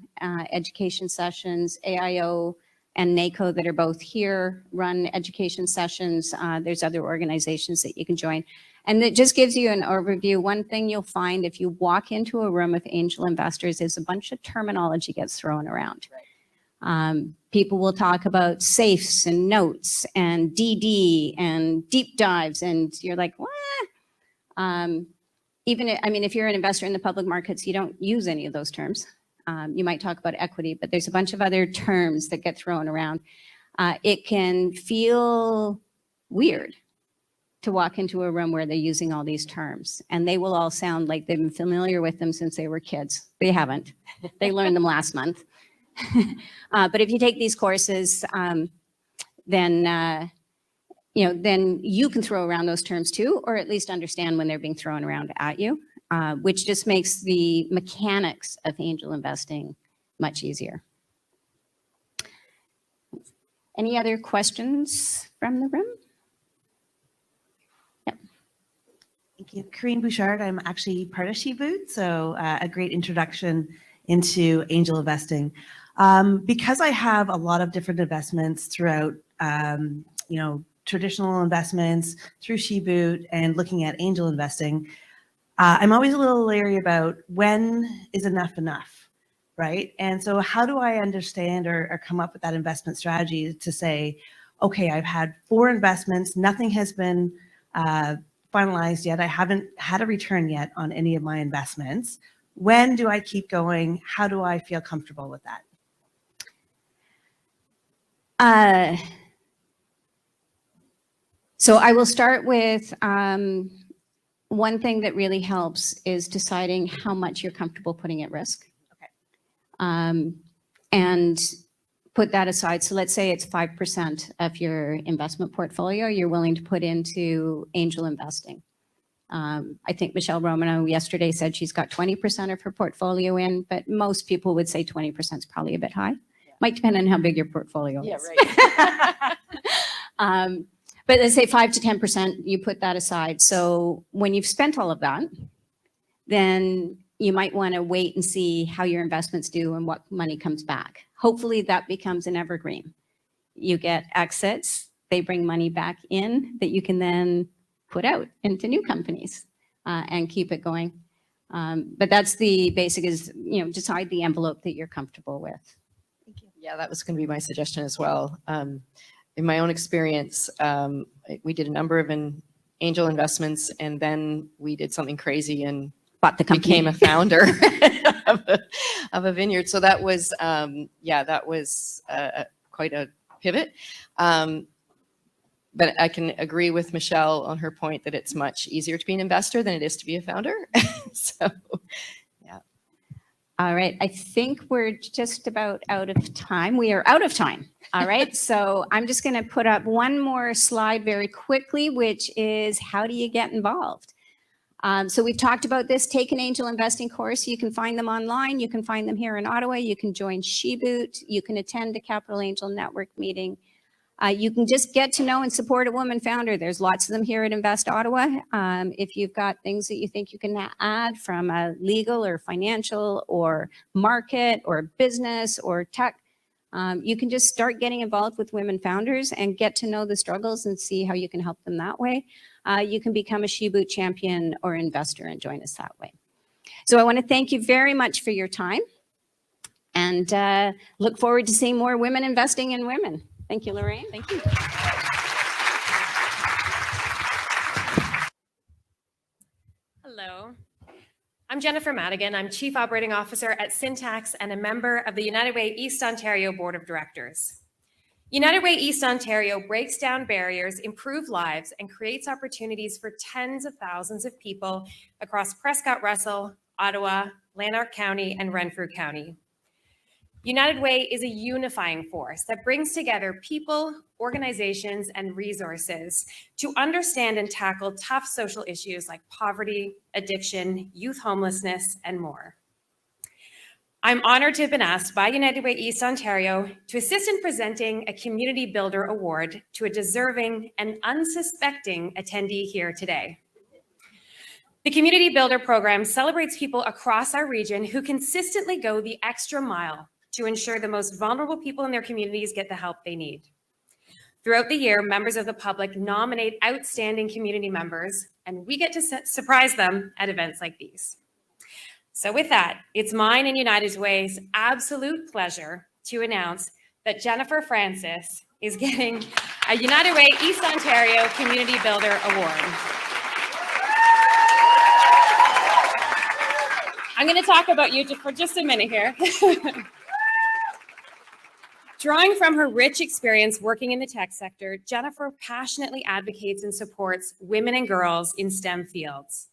education sessions. AIO and NACO, that are both here, run education sessions. There's other organizations that you can join. And it just gives you an overview. One thing you'll find if you walk into a room with angel investors is a bunch of terminology gets thrown around. People will talk about safes and notes and DD and deep dives, and you're like, what? I mean, if you're an investor in the public markets, you don't use any of those terms. You might talk about equity, but there's a bunch of other terms that get thrown around. It can feel weird to walk into a room where they're using all these terms, and they will all sound like they've been familiar with them since they were kids. They haven't. They learned them last month. But if you take these courses, then then you can throw around those terms too, or at least understand when they're being thrown around at you, which just makes the mechanics of angel investing much easier. Any other questions from the room? Yep. Thank you. Corinne Bouchard, I'm actually part of SheBoot, so a great introduction into angel investing. Because I have a lot of different investments throughout, traditional investments through SheBoot and looking at angel investing, I'm always a little leery about when is enough, right? And so how do I understand or come up with that investment strategy to say, okay, I've had 4 investments, nothing has been finalized yet. I haven't had a return yet on any of my investments. When do I keep going? How do I feel comfortable with that? So I will start with one thing that really helps is deciding how much you're comfortable putting at risk. And put that aside. So let's say it's 5% of your investment portfolio you're willing to put into angel investing. I think Michelle Romano yesterday said she's got 20% of her portfolio in, but most people would say 20% is probably a bit high. Might depend on how big your portfolio is. Yeah, right. But let's say 5 to 10%, you put that aside. So when you've spent all of that, then you might want to wait and see how your investments do and what money comes back. Hopefully that becomes an evergreen. You get exits, they bring money back in that you can then put out into new companies and keep it going. But that's the basic is, decide the envelope that you're comfortable with. Yeah, that was going to be my suggestion as well. In my own experience, we did a number of angel investments, and then we did something crazy and bought the company. Became a founder of a vineyard. So that was, that was quite a pivot. But I can agree with Michelle on her point that it's much easier to be an investor than it is to be a founder. So, yeah. All right. I think we're just about out of time. We are out of time. All right. So I'm just going to put up one more slide very quickly, which is how do you get involved? So we've talked about this. Take an angel investing course. You can find them online. You can find them here in Ottawa. You can join SheBoot. You can attend a Capital Angel Network meeting. You can just get to know and support a woman founder. There's lots of them here at Invest Ottawa. If you've got things that you think you can add from a legal or financial or market or business or tech, you can just start getting involved with women founders and get to know the struggles and see how you can help them that way. You can become a SheBoot champion or investor and join us that way. So I want to thank you very much for your time and look forward to seeing more women investing in women. Thank you, Lorraine. Thank you. Hello. I'm Jennifer Madigan. I'm Chief Operating Officer at Syntax and a member of the United Way East Ontario Board of Directors. United Way East Ontario breaks down barriers, improves lives, and creates opportunities for tens of thousands of people across Prescott Russell, Ottawa, Lanark County, and Renfrew County. United Way is a unifying force that brings together people, organizations, and resources to understand and tackle tough social issues like poverty, addiction, youth homelessness, and more. I'm honored to have been asked by United Way East Ontario to assist in presenting a Community Builder Award to a deserving and unsuspecting attendee here today. The Community Builder program celebrates people across our region who consistently go the extra mile to ensure the most vulnerable people in their communities get the help they need. Throughout the year, members of the public nominate outstanding community members, and we get to surprise them at events like these. So with that, it's mine and United Way's absolute pleasure to announce that Jennifer Francis is getting a United Way East Ontario Community Builder Award. I'm going to talk about you for just a minute here. Drawing from her rich experience working in the tech sector, Jennifer passionately advocates and supports women and girls in STEM fields.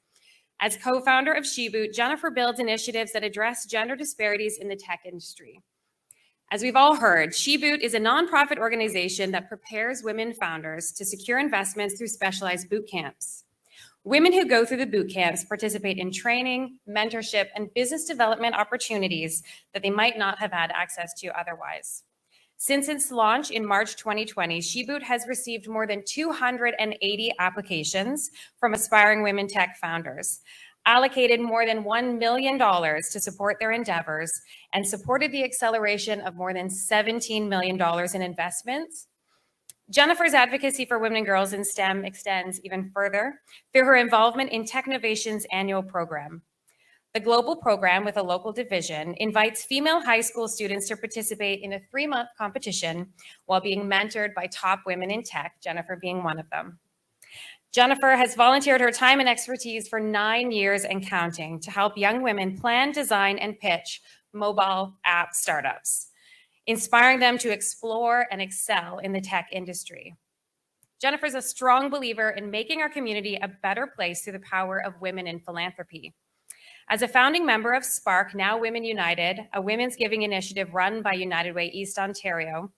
As co-founder of SheBoot, Jennifer builds initiatives that address gender disparities in the tech industry. As we've all heard, SheBoot is a nonprofit organization that prepares women founders to secure investments through specialized boot camps. Women who go through the boot camps participate in training, mentorship, and business development opportunities that they might not have had access to otherwise. Since its launch in March 2020, SheBoot has received more than 280 applications from aspiring women tech founders, allocated more than $1 million to support their endeavors, and supported the acceleration of more than $17 million in investments. Jennifer's advocacy for women and girls in STEM extends even further through her involvement in Technovation's annual program. The global program, with a local division, invites female high school students to participate in a 3-month competition while being mentored by top women in tech, Jennifer being one of them. Jennifer has volunteered her time and expertise for 9 years and counting to help young women plan, design, and pitch mobile app startups, inspiring them to explore and excel in the tech industry. Jennifer's a strong believer in making our community a better place through the power of women in philanthropy. As a founding member of Spark, Now Women United, a women's giving initiative run by United Way East Ontario,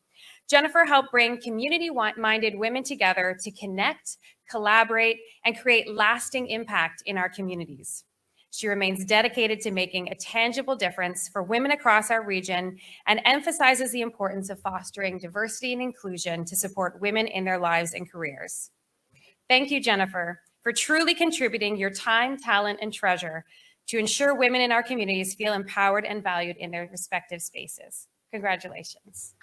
Jennifer helped bring community-minded women together to connect, collaborate, and create lasting impact in our communities. She remains dedicated to making a tangible difference for women across our region and emphasizes the importance of fostering diversity and inclusion to support women in their lives and careers. Thank you, Jennifer, for truly contributing your time, talent, and treasure to ensure women in our communities feel empowered and valued in their respective spaces. Congratulations.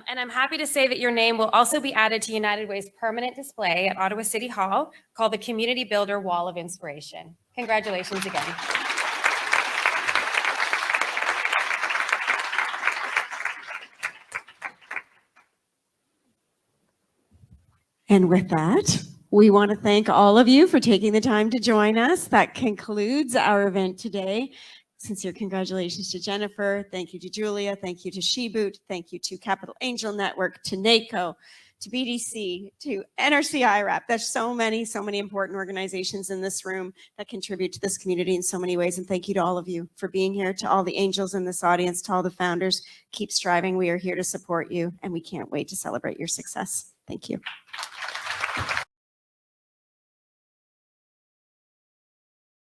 And I'm happy to say that your name will also be added to United Way's permanent display at Ottawa City Hall called the Community Builder Wall of Inspiration. Congratulations again. And with that, we want to thank all of you for taking the time to join us. That concludes our event today. Sincere congratulations to Jennifer. Thank you to Julia. Thank you to SheBoot. Thank you to Capital Angel Network, to NACO, to BDC, to NRC IRAP. There's so many important organizations in this room that contribute to this community in so many ways. And thank you to all of you for being here, to all the angels in this audience, to all the founders. Keep striving. We are here to support you, and we can't wait to celebrate your success. Thank you.